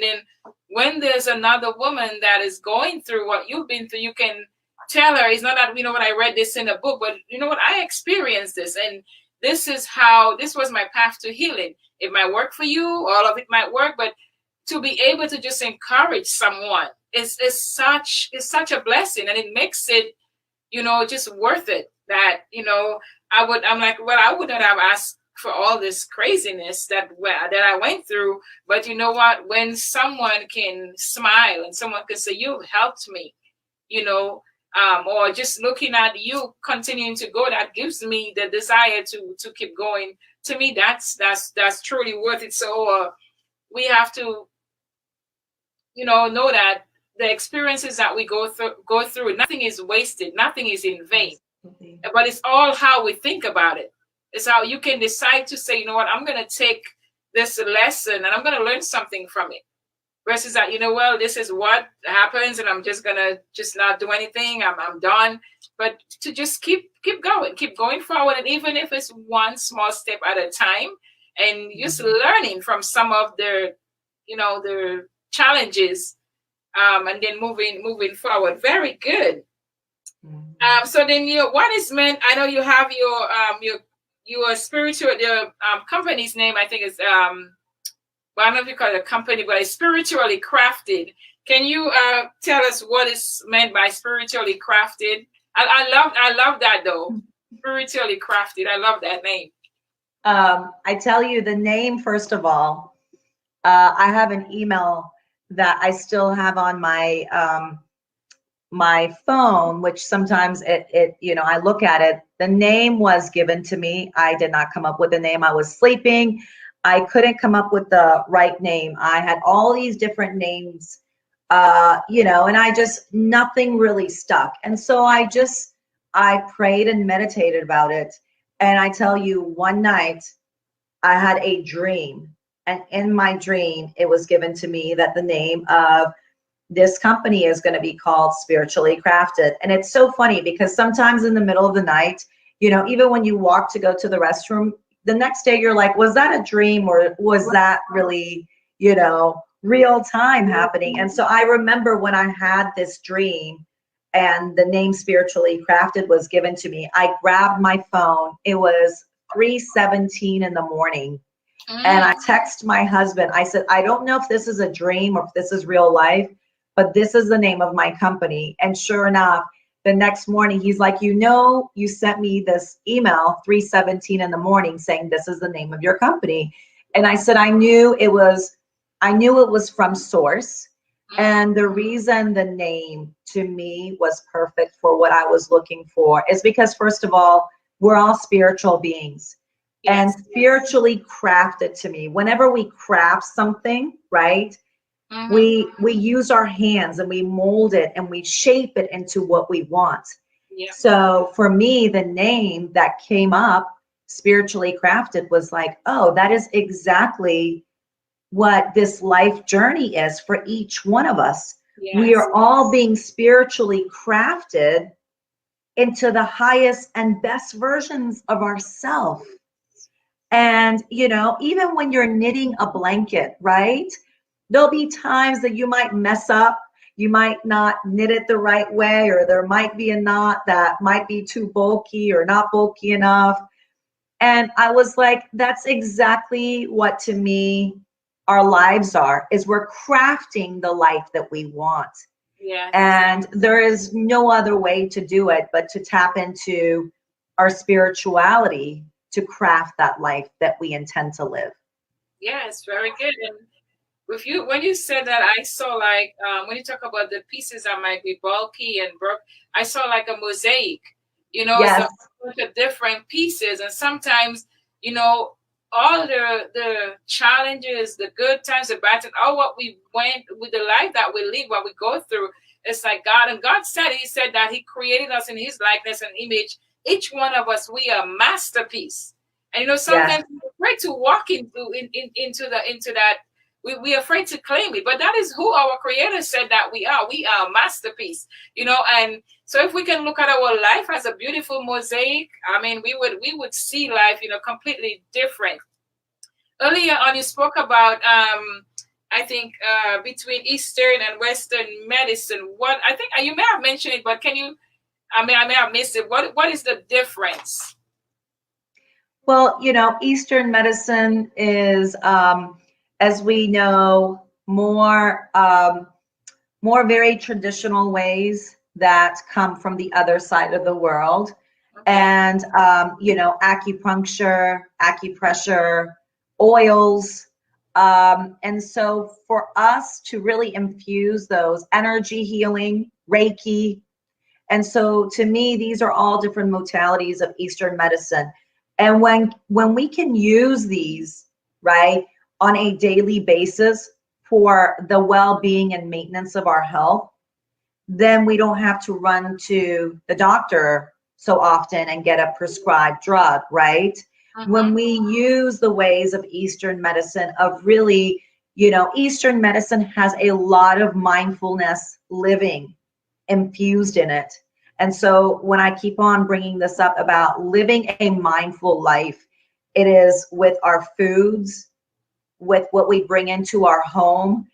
when there's another woman that is going through what you've been through, you can tell her, it's not that, you know what, I read this in a book, but you know what, I experienced this, and this was my path to healing. It might work for you, all of it might work, but to be able to just encourage someone is such a blessing, and it makes it, you know, just worth it. That, you know, I'm like, well, I would not have asked for all this craziness that I went through, but you know what? When someone can smile and someone can say, "You helped me," you know, or just looking at you continuing to go, that gives me the desire to keep going. To me, that's truly worth it. So we have to, you know that the experiences that we go through, nothing is wasted, nothing is in vain. But it's all how we think about it. It's how you can decide to say, you know what, I'm going to take this lesson and I'm going to learn something from it. Versus that, you know, well, this is what happens and I'm just going to just not do anything. I'm done. But to just keep going forward. And even if it's one small step at a time, and just learning from some of their, you know, their challenges, and then moving forward. Very good. So then, you know, what is meant? I know you have your spiritual, your company's name, I think is well, I don't know if you call it a company, but it's spiritually crafted. Can you tell us what is meant by spiritually crafted? I love that though. Spiritually crafted. I love that name.
I tell you the name, first of all, I have an email that I still have on my my phone, which sometimes it you know, I look at it. The name was given to me. I did not come up with the name. I was sleeping. I couldn't come up with the right name. I had all these different names, you know, and nothing really stuck. And so I prayed and meditated about it. And I tell you, one night I had a dream. And in my dream, it was given to me that the name of this company is going to be called Spiritually Crafted. And it's so funny because sometimes in the middle of the night, you know, even when you walk to go to the restroom, the next day you're like, was that a dream or was that really, you know, real time happening? And so I remember when I had this dream and the name Spiritually Crafted was given to me, I grabbed my phone. It was 3:17 in the morning. And I text my husband. I said, I don't know if this is a dream or if this is real life, but this is the name of my company. And sure enough, the next morning, he's like, you know, you sent me this email 3:17 in the morning saying this is the name of your company. And I said, I knew it was from source. And the reason the name to me was perfect for what I was looking for is because, first of all, we're all spiritual beings. Yes. And spiritually crafted to me. Whenever we craft something, right? We use our hands and we mold it and we shape it into what we want. Yeah. So for me, the name that came up, Spiritually Crafted, was like, oh, that is exactly what this life journey is for each one of us. We
Yes.
are all being spiritually crafted into the highest and best versions of ourselves. And, even when you're knitting a blanket, right? There'll be times that you might mess up. You might not knit it the right way, or there might be a knot that might be too bulky or not bulky enough. And I was like, that's exactly what, to me, our lives are, is we're crafting the life that we want.
Yes.
And there is no other way to do it but to tap into our spirituality to craft that life that we intend to live.
Yes, very good. And with you, when you said that, I saw like when you talk about the pieces that might be bulky and broke, I saw like a mosaic. It's
Yes,
a bunch of different pieces, and sometimes, all the challenges, the good times, the bad times, all what we went with the life that we live, what we go through. It's like God, and God said, He said that He created us in His likeness and image. Each one of us, we are masterpiece. And
yes,
sometimes we're afraid to walk into that. We're afraid to claim it, but that is who our Creator said that we are. We are a masterpiece, and so if we can look at our life as a beautiful mosaic, I mean, we would see life, completely different. Earlier on, you spoke about, I think, between Eastern and Western medicine. What I think you may have mentioned it, but can you? I may have missed it. What is the difference?
well, Eastern medicine is, as we know, more very traditional ways that come from the other side of the world.
Okay.
And, acupuncture, acupressure, oils. And so for us to really infuse those, energy healing, Reiki. And so to me, these are all different modalities of Eastern medicine. And when we can use these, right, on a daily basis for the well-being and maintenance of our health, then we don't have to run to the doctor so often and get a prescribed drug, right? When we use the ways of Eastern medicine, of really, Eastern medicine has a lot of mindfulness living infused in it. And so when I keep on bringing this up about living a mindful life, it is with our foods, with what we bring into our home,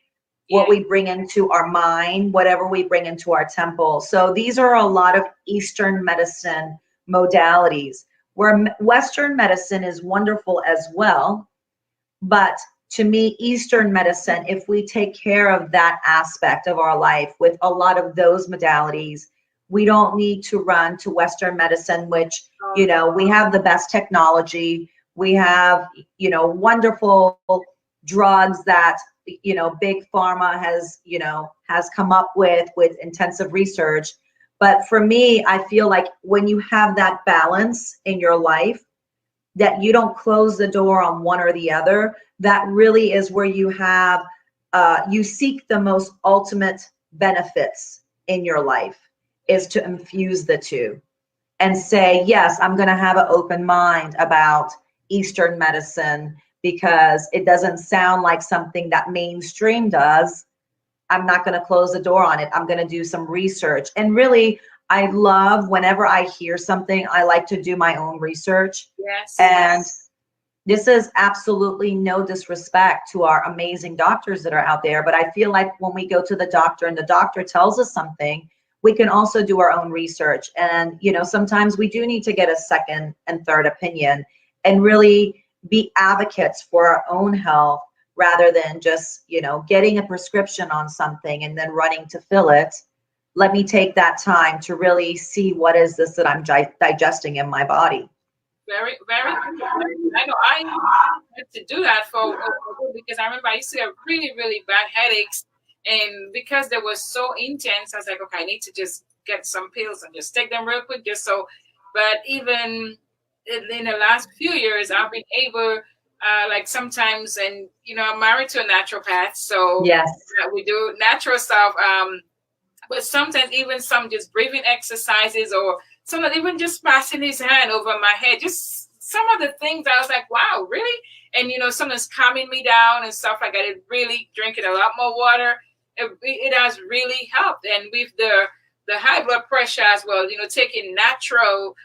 what we bring into our mind, whatever we bring into our temple. So these are a lot of Eastern medicine modalities, where Western medicine is wonderful as well. But to me, Eastern medicine, if we take care of that aspect of our life with a lot of those modalities, we don't need to run to Western medicine, which, we have the best technology. We have, wonderful drugs that, big pharma has come up with intensive research. But for me, I feel like when you have that balance in your life, that you don't close the door on one or the other, that really is where you have, you seek the most ultimate benefits in your life, is to infuse the two and say, yes, I'm going to have an open mind about Eastern medicine because it doesn't sound like something that mainstream does. I'm not going to close the door on it. I'm going to do some research. And really, I love, whenever I hear something, I like to do my own research.
Yes.
And this is absolutely no disrespect to our amazing doctors that are out there, but I feel like when we go to the doctor and the doctor tells us something, we can also do our own research. And, sometimes we do need to get a second and third opinion and really be advocates for our own health, rather than just, getting a prescription on something and then running to fill it. Let me take that time to really see what is this that I'm digesting in my body.
Very, very. I know I had to do that because I remember I used to have really, really bad headaches, and because they were so intense, I was like, okay, I need to just get some pills and just take them real quick, just so. But even in the last few years, I've been able, like sometimes, and I'm married to a naturopath, so
Yes.
we do natural stuff. But sometimes even some just breathing exercises, or someone even just passing his hand over my head, just some of the things I was like, wow, really? And, you know, something's calming me down and stuff like that. It really drinking a lot more water. It has really helped. And with the high blood pressure as well, you know, taking natural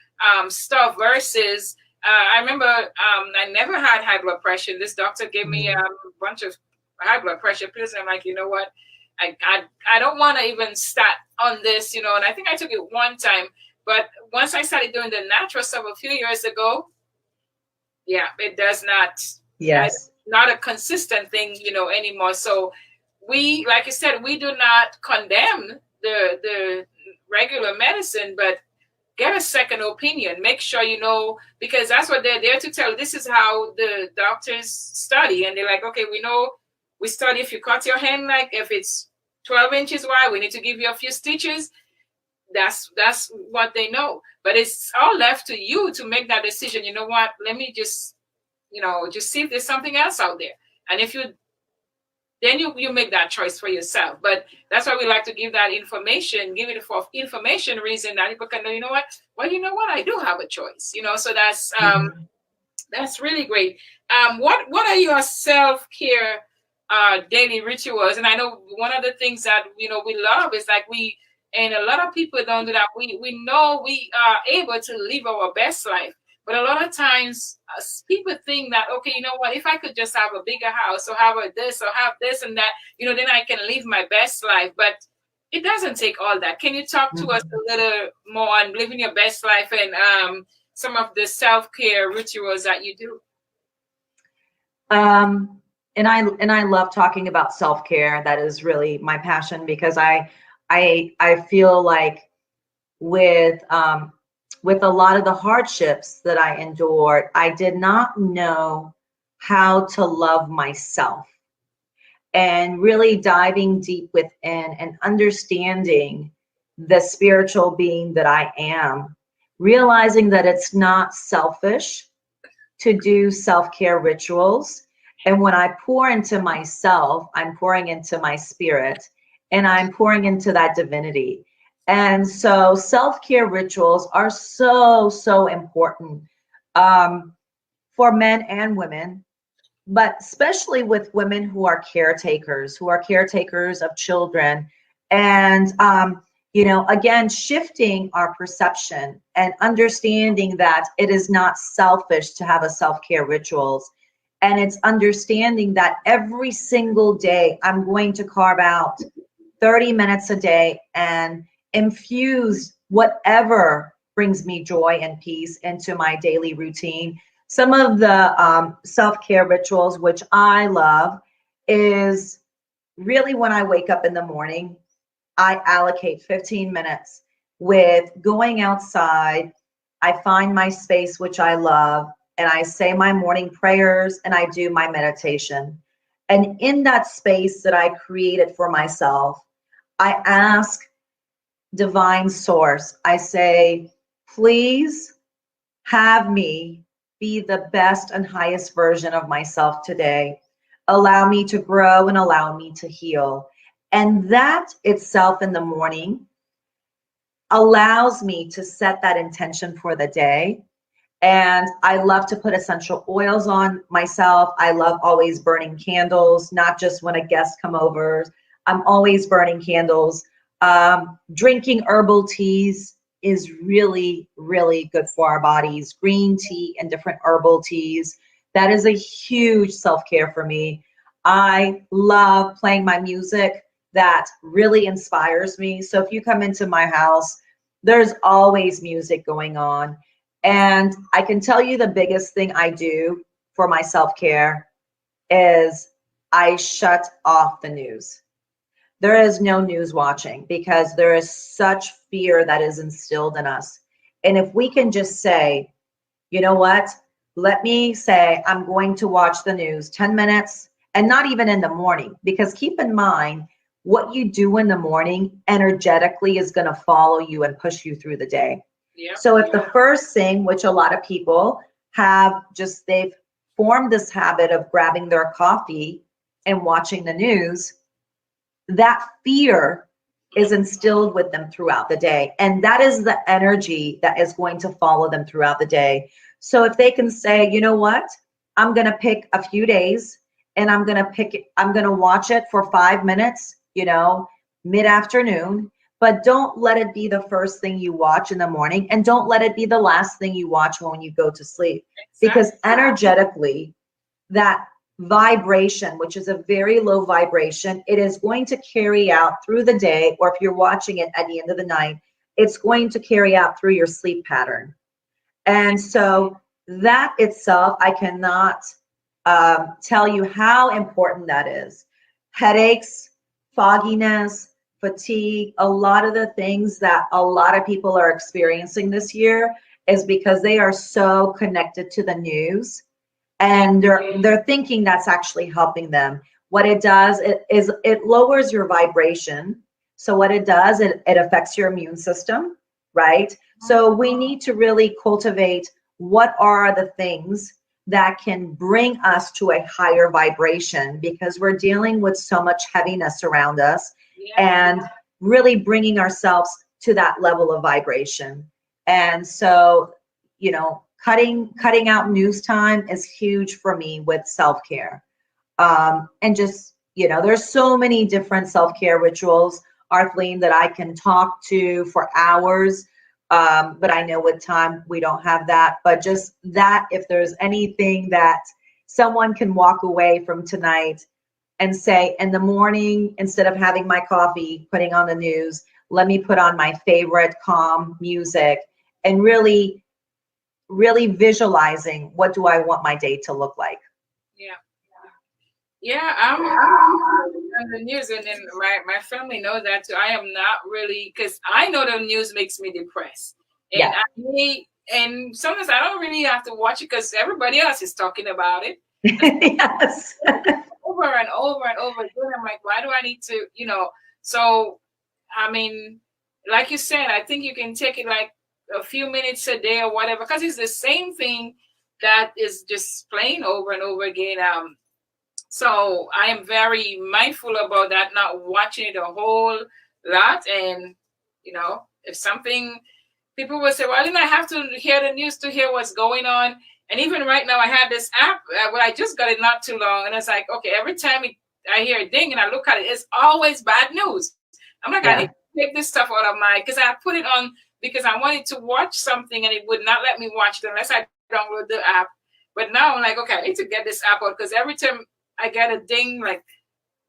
stuff versus, I remember I never had high blood pressure. This doctor gave me a bunch of high blood pressure pills. And I'm like, you know what? I don't want to even start on this, you know, and I think I took it one time. But once I started doing the natural stuff a few years ago, yeah, it does not,
Yes,
not a consistent thing, you know, anymore. So we, like you said, we do not condemn the regular medicine, but get a second opinion. Make sure you know, because that's what they're there to tell. This is how the doctors study. And they're like, okay, we know, we study if you cut your hand, like if it's 12 inches wide, we need to give you a few stitches. That's what they know. But it's all left to you to make that decision. You know what? Let me just, you know, just see if there's something else out there. And if you, then you make that choice for yourself. But that's why we like to give that information, give it for information reason that people can know, you know what? Well, you know what? I do have a choice, you know, so that's really great. What are your self-care daily rituals? And I know one of the things that, you know, we love is like and a lot of people don't do that. We know we are able to live our best life. But a lot of times people think that, okay, you know what, if I could just have a bigger house or have this or have this and that, you know, then I can live my best life. But it doesn't take all that. Can you talk to us a little more on living your best life and some of the self-care rituals that you do?
And I love talking about self-care. That is really my passion, because I feel like with a lot of the hardships that I endured, I did not know how to love myself, and really diving deep within and understanding the spiritual being that I am, realizing that it's not selfish to do self-care rituals. And when I pour into myself, I'm pouring into my spirit, and I'm pouring into that divinity. And so self-care rituals are so important for men and women, but especially with women who are caretakers of children. And, you know, again, shifting our perception and understanding that it is not selfish to have a self-care rituals. And it's understanding that every single day I'm going to carve out 30 minutes a day and infuse whatever brings me joy and peace into my daily routine. Some of the self-care rituals, which I love, is really when I wake up in the morning, I allocate 15 minutes with going outside. I find my space, which I love, and I say my morning prayers and I do my meditation. And in that space that I created for myself, I ask divine source, I say, please have me be the best and highest version of myself today. Allow me to grow and allow me to heal. And that itself in the morning allows me to set that intention for the day. And I love to put essential oils on myself. I love always burning candles, not just when a guest come over. I'm always burning candles. Drinking herbal teas is really, really good for our bodies. Green tea and different herbal teas. That is a huge self-care for me. I love playing my music. That really inspires me. So if you come into my house, there's always music going on. And I can tell you the biggest thing I do for my self-care is I shut off the news. There is no news watching, because there is such fear that is instilled in us. And if we can just say, you know what, let me say I'm going to watch the news 10 minutes, and not even in the morning, because keep in mind, what you do in the morning energetically is going to follow you and push you through the day. Yeah. So if the first thing, which a lot of people have just, they've formed this habit of grabbing their coffee and watching the news, that fear is instilled with them throughout the day. And that is the energy that is going to follow them throughout the day. So if they can say, you know what, I'm going to pick a few days and I'm going to watch it for 5 minutes, mid-afternoon, but don't let it be the first thing you watch in the morning, and don't let it be the last thing you watch when you go to sleep. Because energetically, that vibration, which is a very low vibration, it is going to carry out through the day, or if you're watching it at the end of the night, it's going to carry out through your sleep pattern. And so that itself, I cannot tell you how important that is. Headaches, fogginess, fatigue, a lot of the things that a lot of people are experiencing this year is because they are so connected to the news, and they're thinking that's actually helping them. What it does is it lowers your vibration. So what it does, it affects your immune system, right? So we need to really cultivate what are the things that can bring us to a higher vibration, because we're dealing with so much heaviness around us, and really bringing ourselves to that level of vibration. And so, cutting out news time is huge for me with self-care. And just, there's so many different self-care rituals, Arthleen, that I can talk to for hours. But I know with time we don't have that. But just that, if there's anything that someone can walk away from tonight and say, in the morning, instead of having my coffee, putting on the news, let me put on my favorite calm music, and really visualizing, what do I want my day to look like?
I'm on the news, and then my family knows that too. I am not really, because I know the news makes me depressed, and and sometimes I don't really have to watch it because everybody else is talking about it.
Yes.
Over and over and over again. I'm like, why do I need to, So, I mean, like you said, I think you can take it like a few minutes a day or whatever, because it's the same thing that is just playing over and over again. So I am very mindful about that, not watching it a whole lot. And, if something, people will say, well, I didn't have to hear the news to hear what's going on. And even right now, I had this app, I just got it not too long. And it's like, okay, every time I hear a ding and I look at it, it's always bad news. I'm like, I need to take this stuff out of because I put it on because I wanted to watch something and it would not let me watch it unless I download the app. But now I'm like, okay, I need to get this app out, because every time I get a ding, like,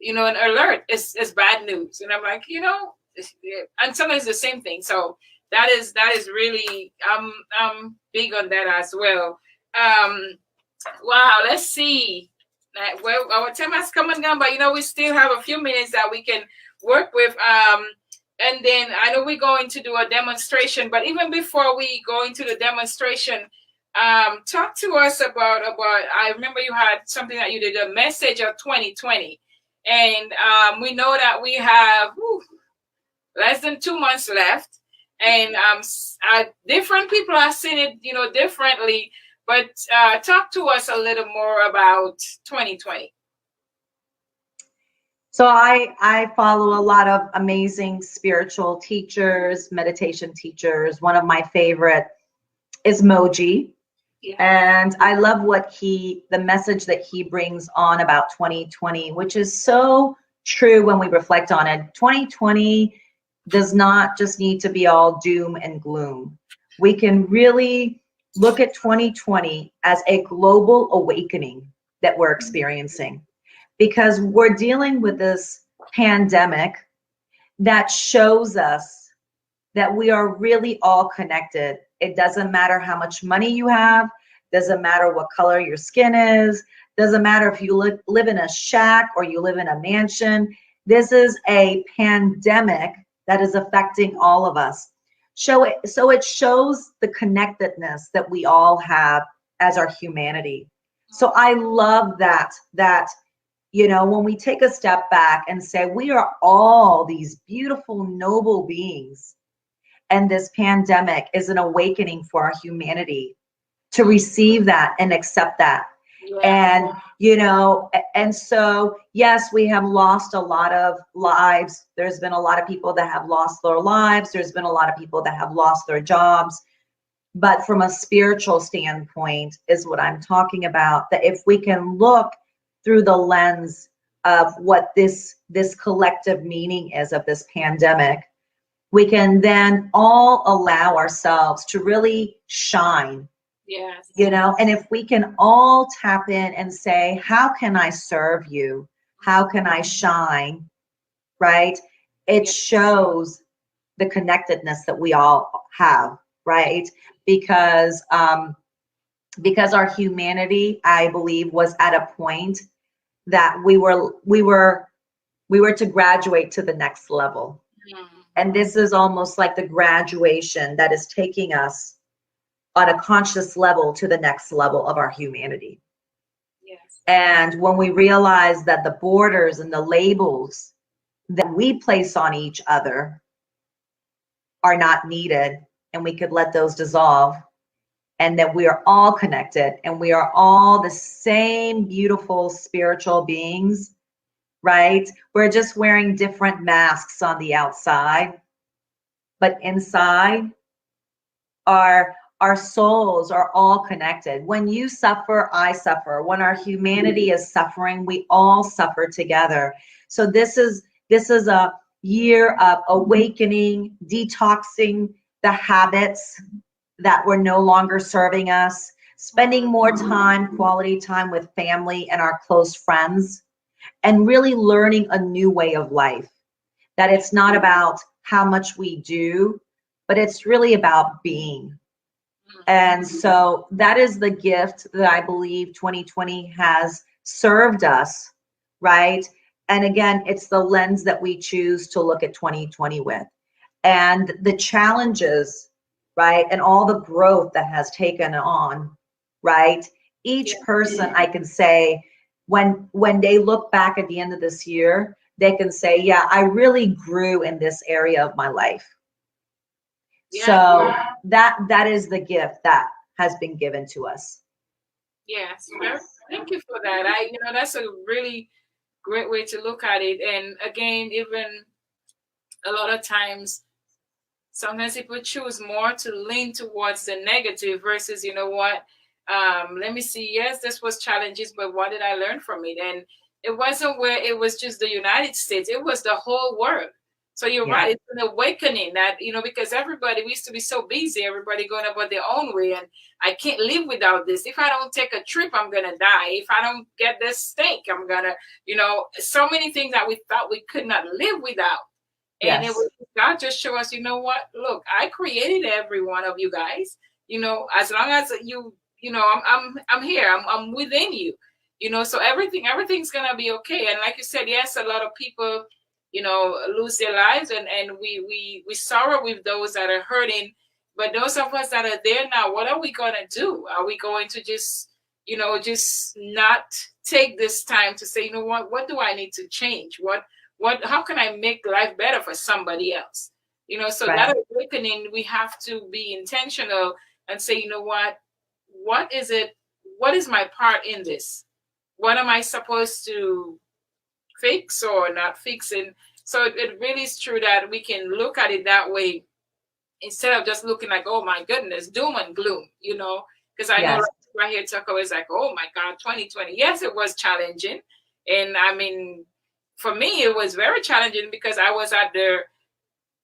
an alert, it's bad news. And I'm like, and sometimes the same thing. So that is really, I'm big on that as well. Wow, let's see. Well, our time has come and gone, but we still have a few minutes that we can work with. And then I know we're going to do a demonstration, but even before we go into the demonstration, talk to us about. I remember you had something that you did, a message of 2020, and we know that we have less than 2 months left, and different people are seeing it, differently. But talk to us a little more about 2020.
So I follow a lot of amazing spiritual teachers, meditation teachers. One of my favorite is Moji. Yeah. And I love the message that he brings on about 2020, which is so true when we reflect on it. 2020 does not just need to be all doom and gloom. We can really look at 2020 as a global awakening that we're experiencing, because we're dealing with this pandemic that shows us that we are really all connected. It doesn't matter how much money you have, doesn't matter what color your skin is, doesn't matter if you live in a shack or you live in a mansion. This is a pandemic that is affecting all of us. So it shows the connectedness that we all have as our humanity. So I love that when we take a step back and say we are all these beautiful, noble beings, and this pandemic is an awakening for our humanity to receive that and accept that. Yeah. And so, yes, we have lost a lot of lives. There's been a lot of people that have lost their lives. There's been a lot of people that have lost their jobs. But from a spiritual standpoint is what I'm talking about, that if we can look through the lens of what this collective meaning is of this pandemic, we can then all allow ourselves to really shine.
Yes.
You know, and if we can all tap in and say, how can I serve you? How can I shine? Right? It shows the connectedness that we all have, right? Because our humanity, I believe, was at a point that we were to graduate to the next level. And this is almost like the graduation that is taking us on a conscious level to the next level of our humanity.
Yes.
And when we realize that the borders and the labels that we place on each other are not needed, and we could let those dissolve, and that we are all connected and we are all the same beautiful spiritual beings, right? We're just wearing different masks on the outside, but inside our souls are all connected. When you suffer, I suffer. When our humanity is suffering, we all suffer together. So this is a year of awakening, detoxing the habits that were no longer serving us, spending more time, quality time with family and our close friends, and really learning a new way of life. That it's not about how much we do, but it's really about being. And so that is the gift that I believe 2020 has served us, right? And again, it's the lens that we choose to look at 2020 with. And the challenges, right? And all the growth that has taken on, right? Each person, I can say, when they look back at the end of this year, they can say, yeah, I really grew in this area of my life. So that is the gift that has been given to us.
Yes, thank you for that. That's a really great way to look at it. And again, even a lot of times, sometimes people choose more to lean towards the negative versus, you know what, let me see, yes, this was challenges, but what did I learn from it? And it wasn't where it was just the United States, it was the whole world. So you're right, it's an awakening that, because we used to be so busy, everybody going about their own way, and I can't live without this. If I don't take a trip, I'm going to die. If I don't get this steak, I'm going to, so many things that we thought we could not live without. And it was God just show us, you know what? Look, I created every one of you guys. As long as I'm here. I'm within you. So everything's gonna be okay. And like you said, yes, a lot of people, lose their lives, and we sorrow with those that are hurting. But those of us that are there now, what are we gonna do? Are we going to just not take this time to say, what do I need to change? How can I make life better for somebody else? So that awakening, we have to be intentional and say, what is it? What is my part in this? What am I supposed to fix or not fix? And so it really is true that we can look at it that way instead of just looking like, oh my goodness, doom and gloom, because I know right here, Tucker is like, oh my God, 2020. Yes, it was challenging. And I mean, for me, it was very challenging because I was at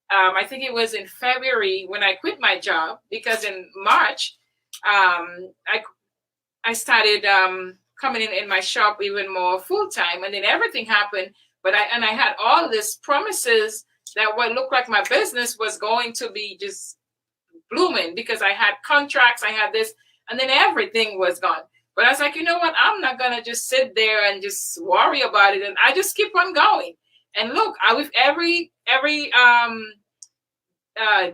I think it was in February when I quit my job, because in March, I started coming in my shop even more full time, and then everything happened. But I had all these promises that what looked like my business was going to be just blooming, because I had contracts, I had this, and then everything was gone. But I was like, you know what? I'm not gonna just sit there and just worry about it, and I just keep on going. And look, with every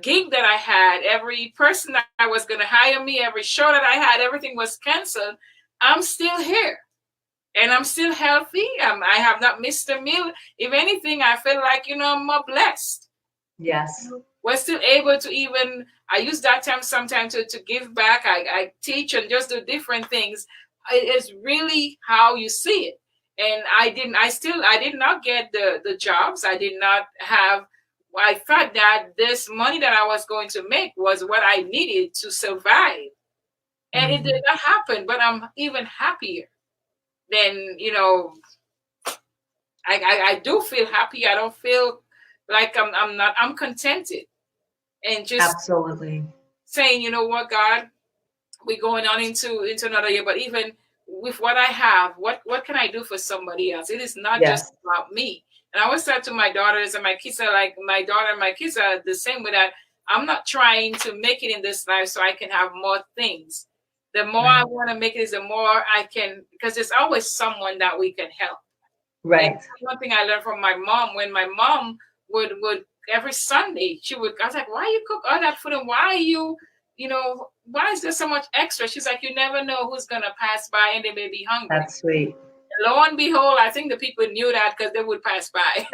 gig that I had, every person that was gonna hire me, every show that I had, everything was canceled. I'm still here, and I'm still healthy. I have not missed a meal. If anything, I feel like I'm more blessed.
Yes.
We're still able to even, I use that time sometimes to give back. I teach and just do different things. It's really how you see it. And I did not get the jobs. I did not have I thought that this money that I was going to make was what I needed to survive. And it did not happen, but I'm even happier. Then, I do feel happy. I don't feel like I'm contented. And just
Absolutely.
saying, you know what, God, we're going on into another year, but even with what I have, what can I do for somebody else? It is not just
Yes.
about me. And I always said to my daughters and my kids are like, my daughter and my kids are the same with that. I'm not trying to make it in this life so I can have more things. The more I
Right.
want to make it is the more I can, because there's always someone that we can help. And
Right.
one thing I learned from my mom, when my mom would every Sunday, I was like, why you cook all that food and why are you, why is there so much extra? She's like, you never know who's going to pass by and they may be hungry.
That's sweet.
And lo and behold, I think the people knew that because they would pass by.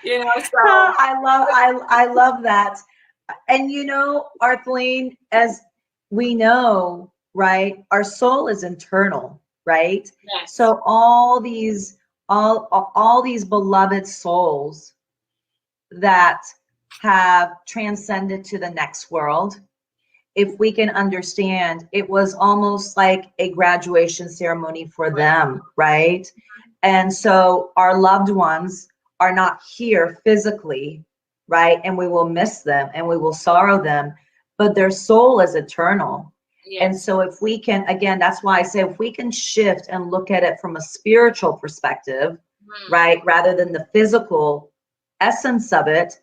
So
I love that. And Arthleen, as we know, right, our soul is internal, right?
yes.
So all these beloved souls that have transcended to the next world, if we can understand, it was almost like a graduation ceremony for them, right? And so our loved ones are not here physically, right? And we will miss them and we will sorrow them, but their soul is eternal.
Yes.
And so if we can, again, that's why I say if we can shift and look at it from a spiritual perspective, right, rather than the physical essence of it,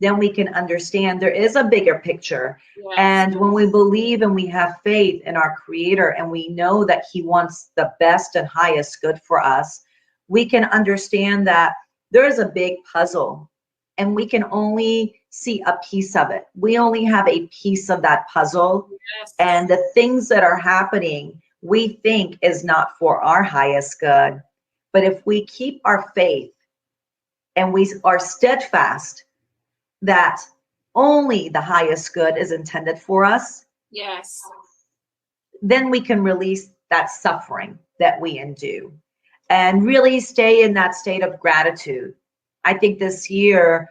then we can understand there is a bigger picture.
Yes.
And when we believe and we have faith in our Creator and we know that He wants the best and highest good for us, we can understand that there is a big puzzle and we can only see a piece of it. We only have a piece of that puzzle.
Yes.
And the things that are happening, we think is not for our highest good. But if we keep our faith and we are steadfast that only the highest good is intended for us,
yes,
then we can release that suffering that we endure and really stay in that state of gratitude. I think this year,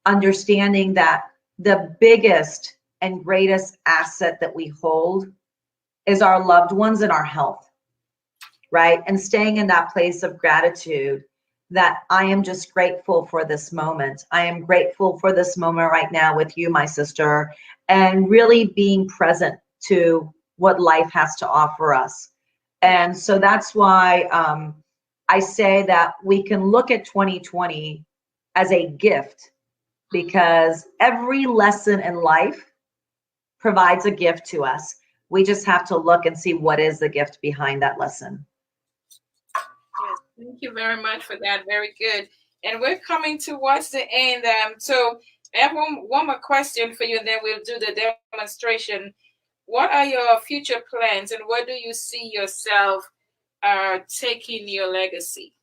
understanding that the biggest and greatest asset that we hold is our loved ones and our health, right? And staying in that place of gratitude that I am just grateful for this moment. I am grateful for this moment right now with you, my sister, and really being present to what life has to offer us. And so that's why I say that we can look at 2020 as a gift, because every lesson in life provides a gift to us. We just have to look and see what is the gift behind that lesson.
Yes, thank you very much for that. Very good. And we're coming towards the end. So I have one more question for you, and then we'll do the demonstration. What are your future plans, and where do you see yourself taking your legacy?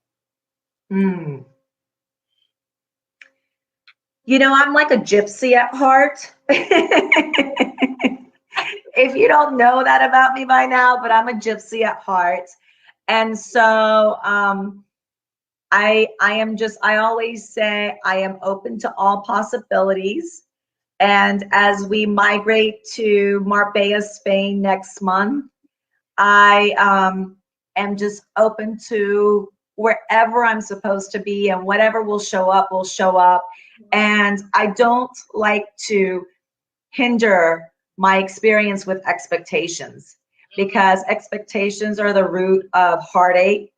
I'm like a gypsy at heart. If you don't know that about me by now, but I'm a gypsy at heart. And so I always say I am open to all possibilities. And as we migrate to Marbella, Spain next month, I am just open to wherever I'm supposed to be, and whatever will show up will show up. And I don't like to hinder my experience with expectations, because expectations are the root of heartache.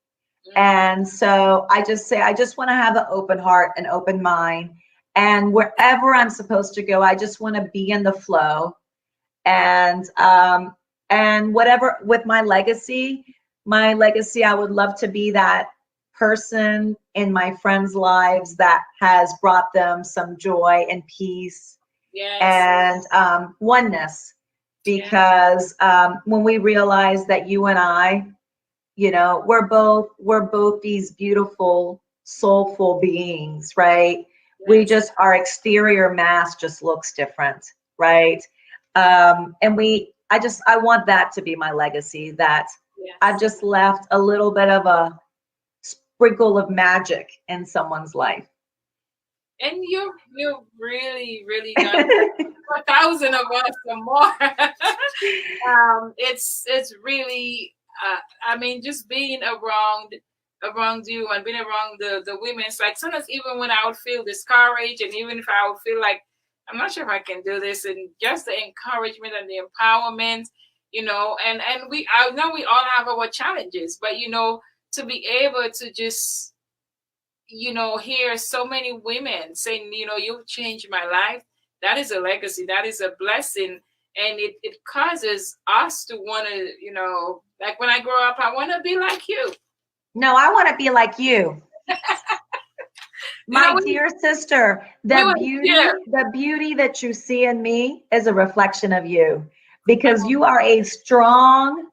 And so I just say, I just want to have an open heart, an open mind. And wherever I'm supposed to go, I just want to be in the flow. And whatever with my legacy, I would love to be that person in my friends' lives that has brought them some joy and peace. Yes. And oneness, because when we realize that you and I, we're both these beautiful, soulful beings, right? Yes. We just, our exterior mask just looks different, right? And I want that to be my legacy, that yes. I've just left a little bit of a sprinkle of magic in someone's life.
And you've really, really done 1,000 of us or more. It's really, I mean, just being around you and being around the women. It's like sometimes even when I would feel discouraged, and even if I would feel like I'm not sure if I can do this, and just the encouragement and the empowerment, and I know we all have our challenges, but to be able to just hear so many women saying, you've changed my life. That is a legacy. That is a blessing. And it causes us to want to, like when I grow up, I want to be like you.
No, I want to be like you. My dear sister, the beauty that you see in me is a reflection of you, because you are a strong,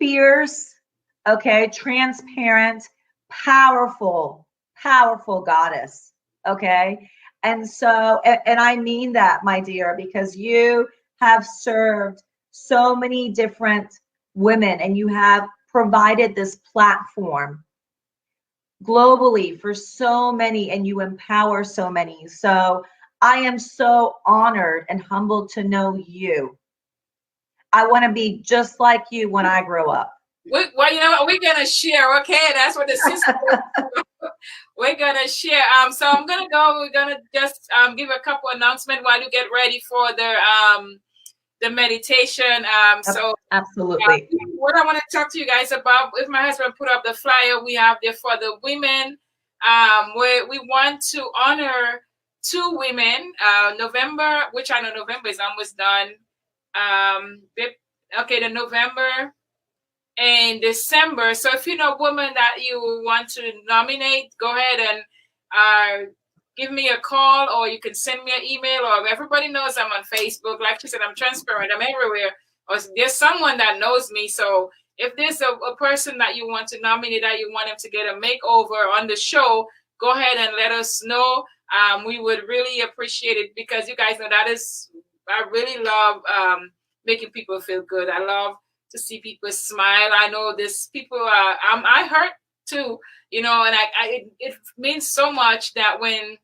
fierce, transparent, powerful goddess. Okay. And so, and I mean that, my dear, because you have served so many different women and you have provided this platform globally for so many, and you empower so many. So I am so honored and humbled to know you. I want to be just like you when I grow up.
Well, we're gonna share. Okay, that's what the sister. We're gonna share. So I'm gonna go. We're gonna just give a couple announcements while you get ready for the meditation. So
absolutely.
What I want to talk to you guys about, if my husband put up the flyer, we have there for the women, where we want to honor 2 women. November, which I know November is almost done. The November and December. So if you know a woman that you want to nominate, go ahead and give me a call, or you can send me an email, or everybody knows I'm on Facebook. Like she said, I'm transparent. I'm everywhere. Or there's someone that knows me. So if there's a person that you want to nominate, that you want him to get a makeover on the show, go ahead and let us know. We would really appreciate it, because you guys know I really love making people feel good. I love to see people smile. I know this people I hurt too, and it means so much that when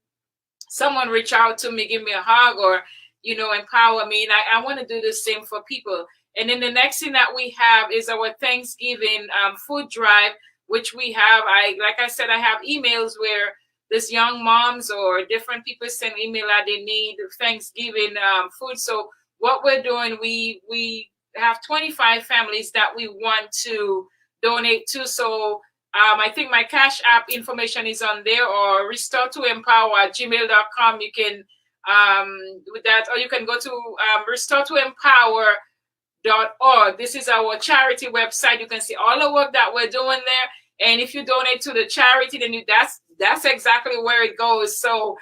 someone reach out to me, give me a hug, or empower me, and I want to do the same for people. And then the next thing that we have is our Thanksgiving food drive, which we have. Like I said, I have emails where this young moms or different people send email that they need Thanksgiving food. So what we're doing, we have 25 families that we want to donate to. So I think my Cash App information is on there, or restore2empower@gmail.com. You can with that, or you can go to restore2empower.org. This is our charity website. You can see all the work that we're doing there. And if you donate to the charity, then that's exactly where it goes. So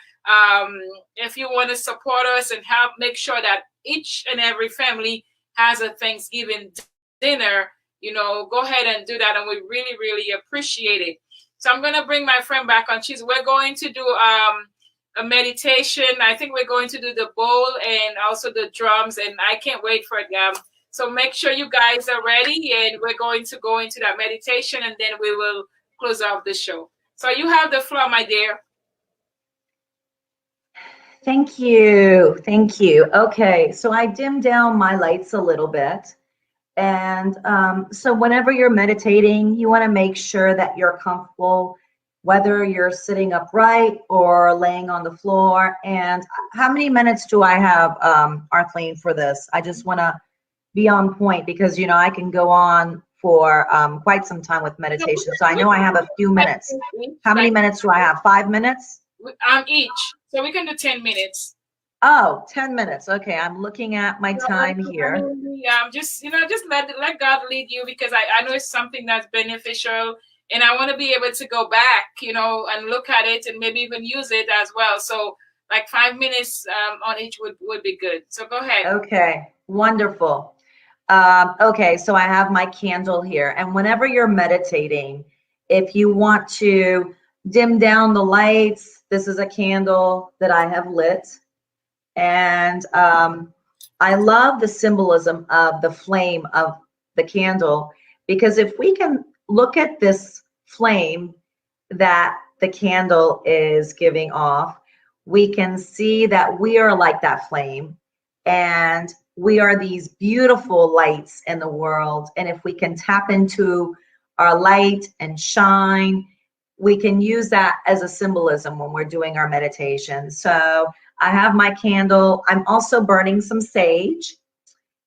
if you want to support us and help make sure that each and every family has a Thanksgiving dinner, go ahead and do that, and we really, really appreciate it. So I'm going to bring my friend back on. We're going to do a meditation. I think we're going to do the bowl and also the drums, and I can't wait for it. So make sure you guys are ready, and we're going to go into that meditation, and then we will close off the show. So you have the floor, my dear.
Thank you. Thank you. Okay, so I dimmed down my lights a little bit. And so whenever you're meditating, you want to make sure that you're comfortable, whether you're sitting upright or laying on the floor. And how many minutes do I have, Arthleen, for this? I just want to be on point, because, I can go on for quite some time with meditation. So I know I have a few minutes. How many minutes do I have? 5 minutes?
Each. So we can do 10 minutes.
Oh, 10 minutes. Okay, I'm looking at my time here.
Just let God lead you, because I know it's something that's beneficial, and I want to be able to go back, and look at it and maybe even use it as well. So like 5 minutes on each would be good. So go ahead.
Okay, wonderful. Okay, so I have my candle here, and whenever you're meditating, if you want to dim down the lights, this is a candle that I have lit. And I love the symbolism of the flame of the candle, because if we can look at this flame that the candle is giving off, we can see that we are like that flame, and we are these beautiful lights in the world. And if we can tap into our light and shine, we can use that as a symbolism when we're doing our meditation. So I have my candle. I'm also burning some sage.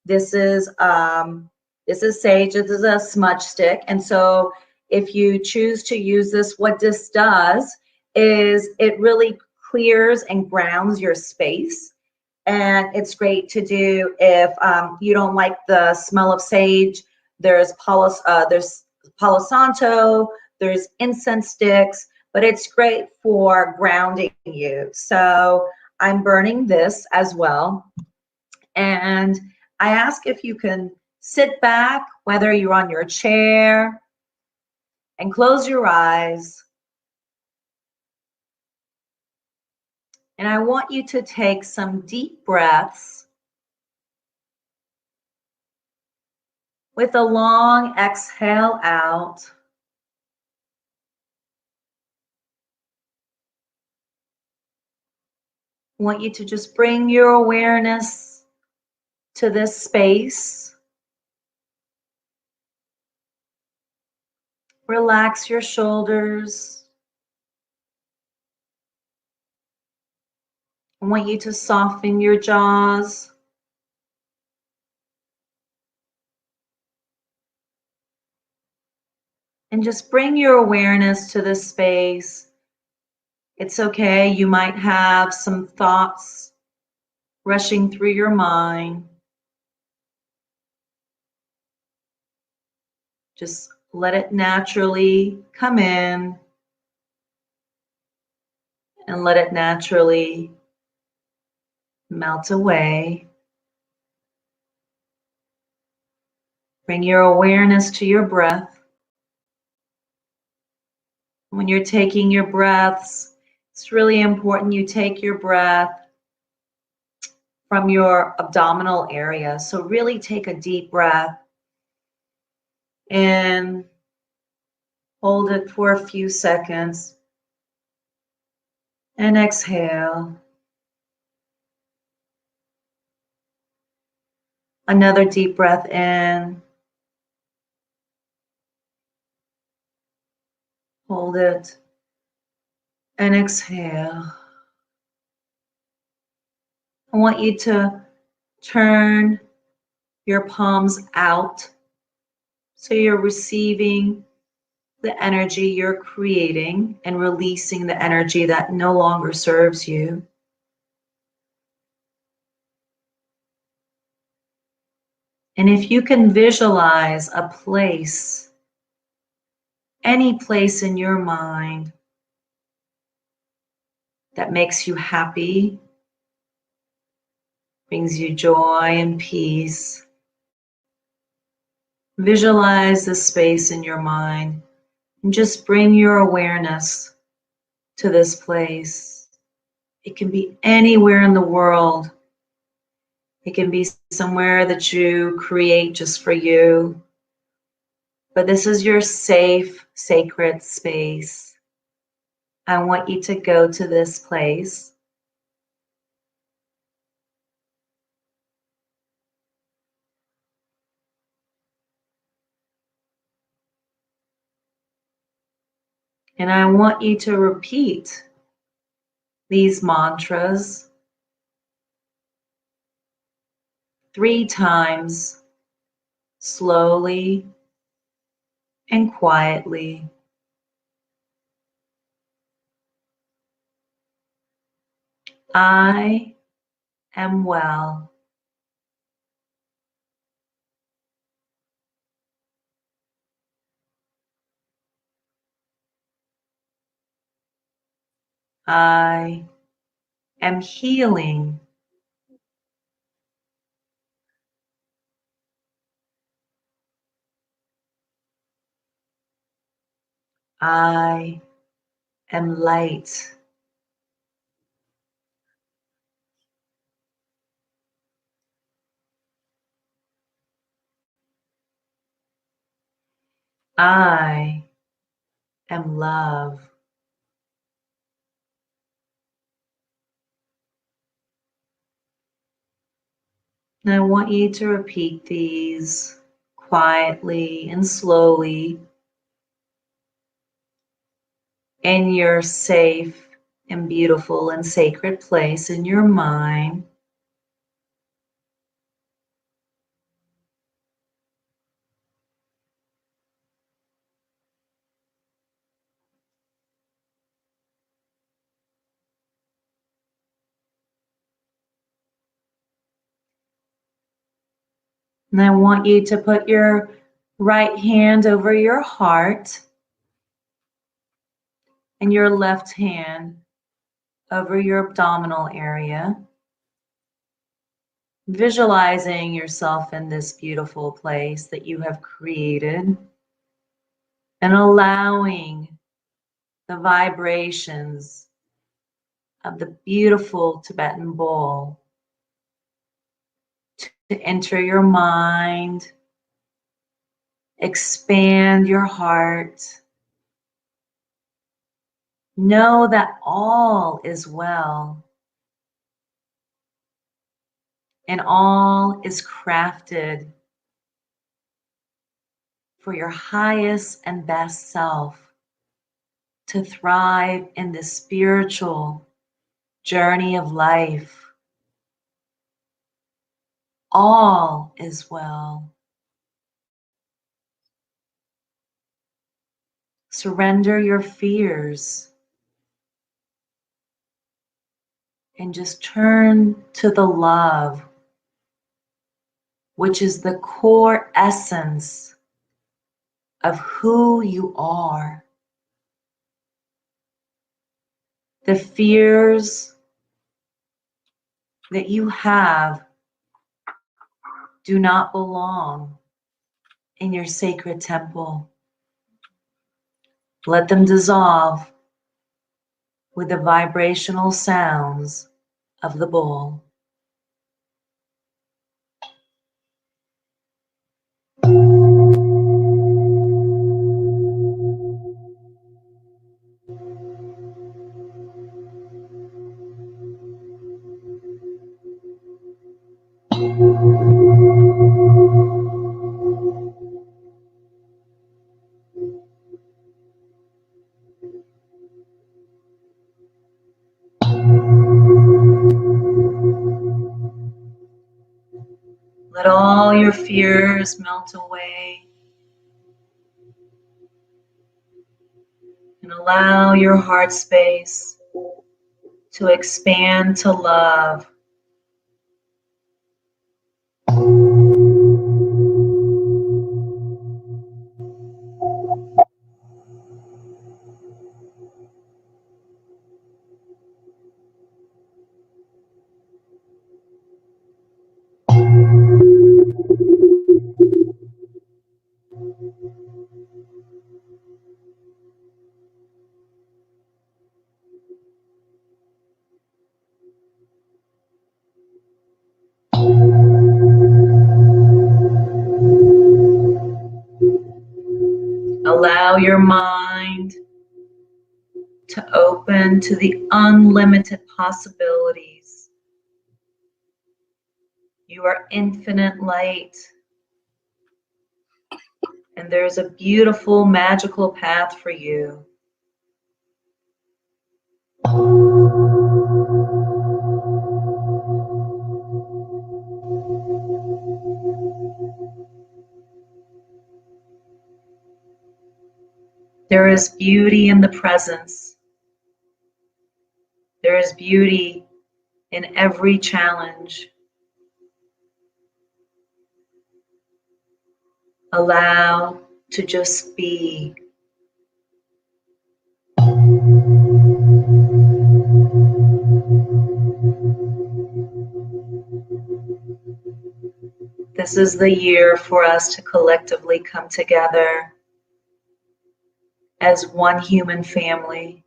This is sage. This is a smudge stick. And so if you choose to use this, what this does is it really clears and grounds your space. And it's great to do if you don't like the smell of sage. There's Palo Santo, there's incense sticks, but it's great for grounding you. So I'm burning this as well. And I ask if you can sit back, whether you're on your chair, and close your eyes. And I want you to take some deep breaths with a long exhale out. I want you to just bring your awareness to this space. Relax your shoulders. I want you to soften your jaws. And just bring your awareness to this space. It's okay, you might have some thoughts rushing through your mind. Just let it naturally come in and let it naturally melt away. Bring your awareness to your breath. When you're taking your breaths, it's really important you take your breath from your abdominal area. So really take a deep breath in, hold it for a few seconds, and exhale. Another deep breath in, hold it, and exhale. I want you to turn your palms out so you're receiving the energy you're creating and releasing the energy that no longer serves you. And if you can visualize a place, any place in your mind that makes you happy, brings you joy and peace, visualize the space in your mind and just bring your awareness to this place. It can be anywhere in the world. It can be somewhere that you create just for you. But this is your safe, sacred space. I want you to go to this place. And I want you to repeat these mantras 3 times, slowly and quietly. I am well. I am healing. I am light. I am love. And I want you to repeat these quietly and slowly in your safe and beautiful and sacred place in your mind. And I want you to put your right hand over your heart and your left hand over your abdominal area, visualizing yourself in this beautiful place that you have created and allowing the vibrations of the beautiful Tibetan bowl to enter your mind, expand your heart. Know that all is well and all is crafted for your highest and best self to thrive in the spiritual journey of life. All is well. Surrender your fears and just turn to the love, which is the core essence of who you are. The fears that you have do not belong in your sacred temple. Let them dissolve with the vibrational sounds of the bowl. Let all your fears melt away and allow your heart space to expand to love. Allow your mind to open to the unlimited possibilities. You are infinite light, and there's a beautiful, magical path for you. There is beauty in the presence. There is beauty in every challenge. Allow to just be. This is the year for us to collectively come together as one human family.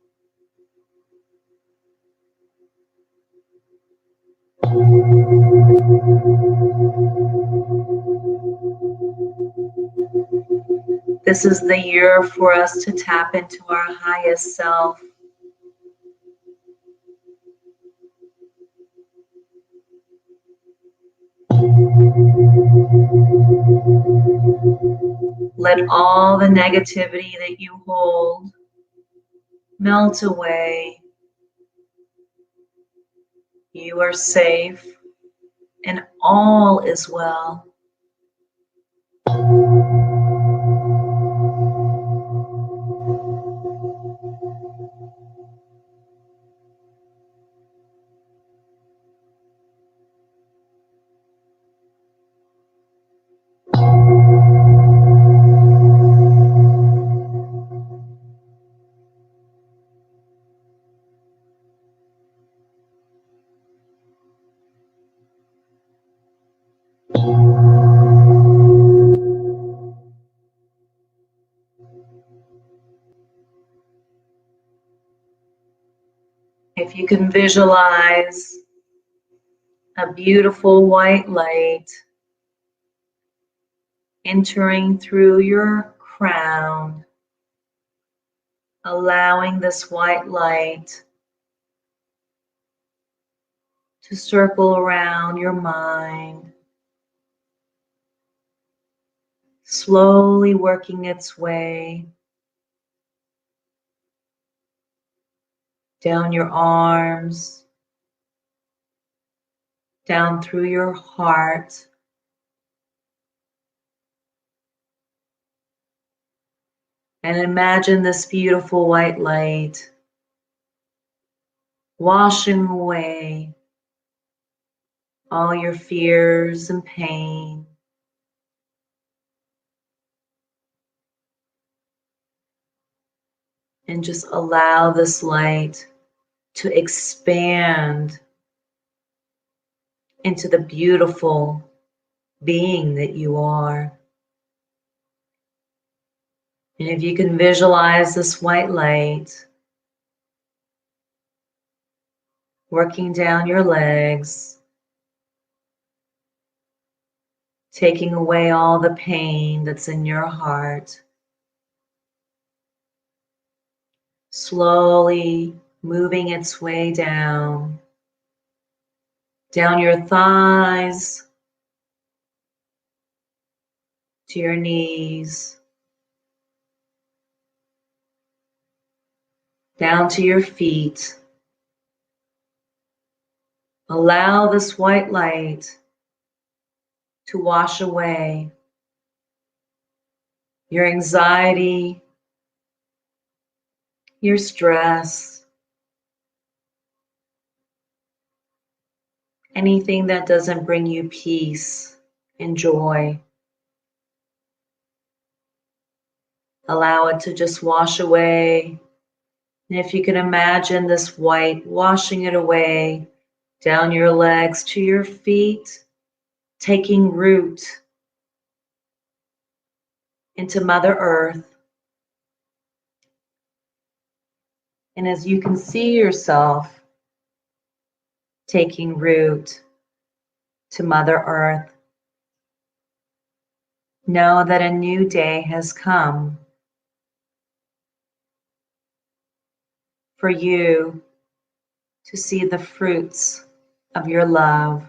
This is the year for us to tap into our highest self. let all the negativity that you hold melt away. You are safe and all is well. If you can visualize a beautiful white light entering through your crown, allowing this white light to circle around your mind, slowly working its way down your arms, down through your heart, and imagine this beautiful white light washing away all your fears and pain. And just allow this light to expand into the beautiful being that you are. And if you can visualize this white light working down your legs, taking away all the pain that's in your heart, slowly moving its way down your thighs, to your knees, down to your feet. Allow this white light to wash away your anxiety, your stress, anything that doesn't bring you peace and joy. Allow it to just wash away. And if you can imagine this white washing it away down your legs to your feet, taking root into Mother Earth. And as you can see yourself taking root to Mother Earth, know that a new day has come for you to see the fruits of your love.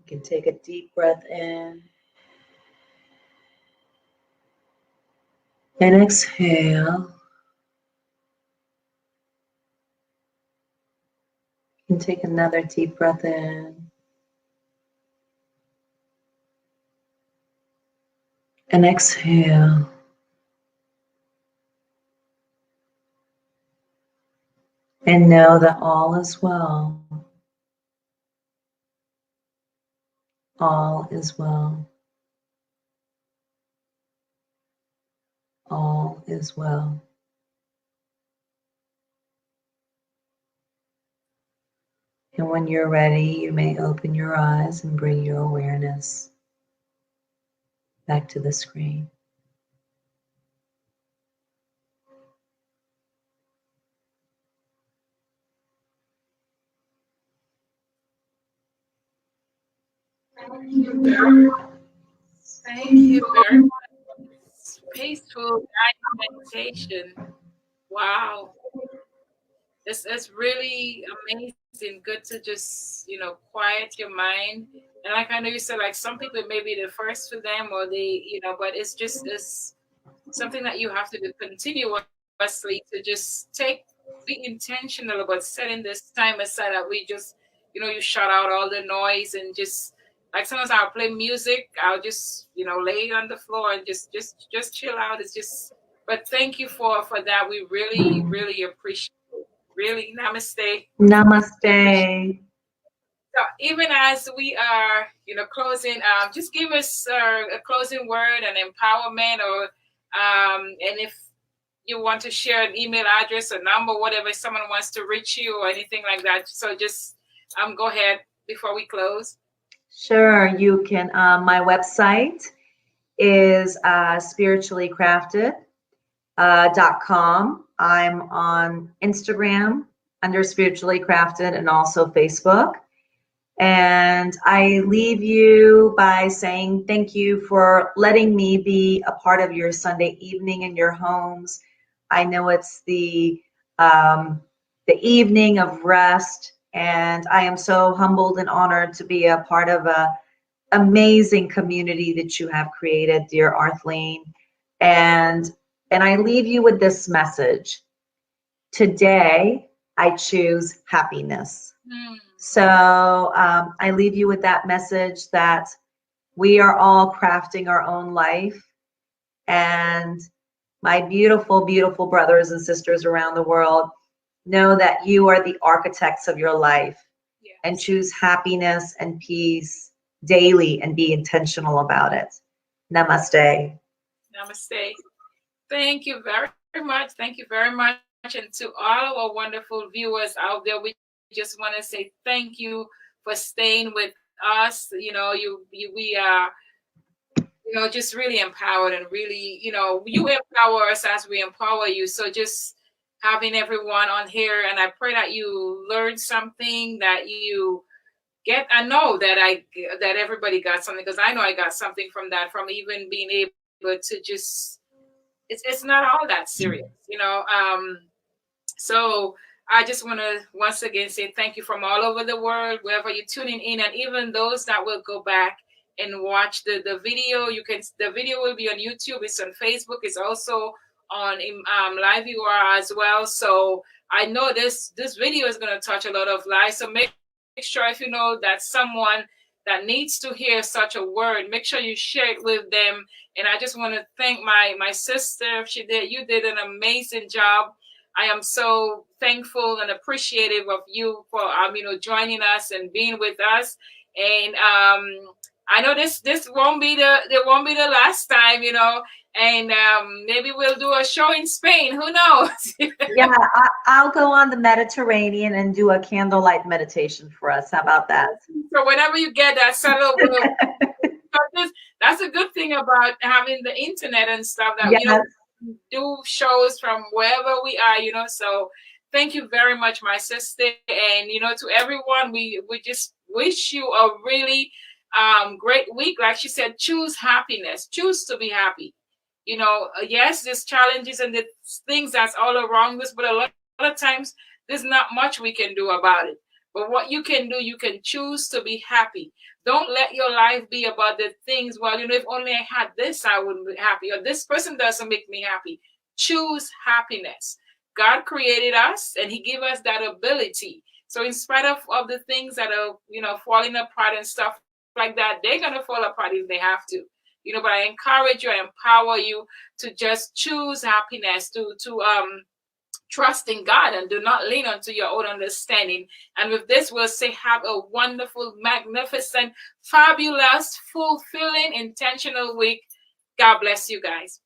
You can take a deep breath in and exhale. You can take another deep breath in and exhale. And know that all is well. All is well. All is well. And when you're ready, you may open your eyes and bring your awareness back to the screen.
Thank you very much. Thank you very much. Peaceful guided meditation. Wow. It's really amazing. Good to just, quiet your mind. And like I know you said, like some people it may be the first for them or but it's something that you have to do continuously to just be intentional about setting this time aside that we just, you shut out all the noise and just like sometimes I'll play music, I'll just, lay on the floor and just chill out. It's just but thank you for that. We really, really appreciate it. Really, namaste. We appreciate
Namaste.
so even as we are, closing, just give us a closing word, an empowerment, or and if you want to share an email address or number, whatever, if someone wants to reach you or anything like that. So just go ahead before we close.
Sure, you can. My website is spirituallycrafted.com. I'm on Instagram under Spiritually Crafted and also Facebook. And I leave you by saying thank you for letting me be a part of your Sunday evening in your homes. I know it's the evening of rest, and I am so humbled and honored to be a part of a amazing community that you have created, dear Arthleen. And I leave you with this message. Today, I choose happiness. So I leave you with that message that we are all crafting our own life. And my beautiful, beautiful brothers and sisters around the world, know that you are the architects of your life.
Yes.
And choose happiness and peace daily and be intentional about it. Namaste.
Namaste. Thank you very much. Thank you very much. And to all our wonderful viewers out there, we just want to say thank you for staying with us. We are, just really empowered and really, you empower us as we empower you. So just having everyone on here, and I pray that you learned something, that you I know that everybody got something, because I know I got something from that, from even being able to just, it's not all that serious, So I just want to once again say thank you from all over the world, wherever you're tuning in, and even those that will go back and watch the video. The video will be on YouTube. It's on Facebook. It's also on Live UR as well. So I know this video is going to touch a lot of lives. So make sure, if you know that someone that needs to hear such a word, make sure you share it with them. And I just want to thank my sister. You did an amazing job. I am so thankful and appreciative of you for joining us and being with us. And I know this won't be the last time, and maybe we'll do a show in Spain. Who knows?
Yeah, I'll go on the Mediterranean and do a candlelight meditation for us. How about that?
So whenever you get that settled, that's a good thing about having the internet and stuff, that
Yes.
do shows from wherever we are, so thank you very much, my sister. And to everyone, we just wish you a really great week. Like she said, choose happiness, choose to be happy. Yes, there's challenges and the things that's all around us, but a lot of times there's not much we can do about it. But what you can do, you can choose to be happy. Don't let your life be about the things, well, if only I had this, I would be happy, or this person doesn't make me happy. Choose happiness. God created us and he gave us that ability. So in spite of the things that are, falling apart and stuff like that, they're going to fall apart if they have to. But I encourage you, I empower you to just choose happiness, to trust in God and do not lean onto your own understanding. And with this, we'll say have a wonderful, magnificent, fabulous, fulfilling, intentional week. God bless you guys.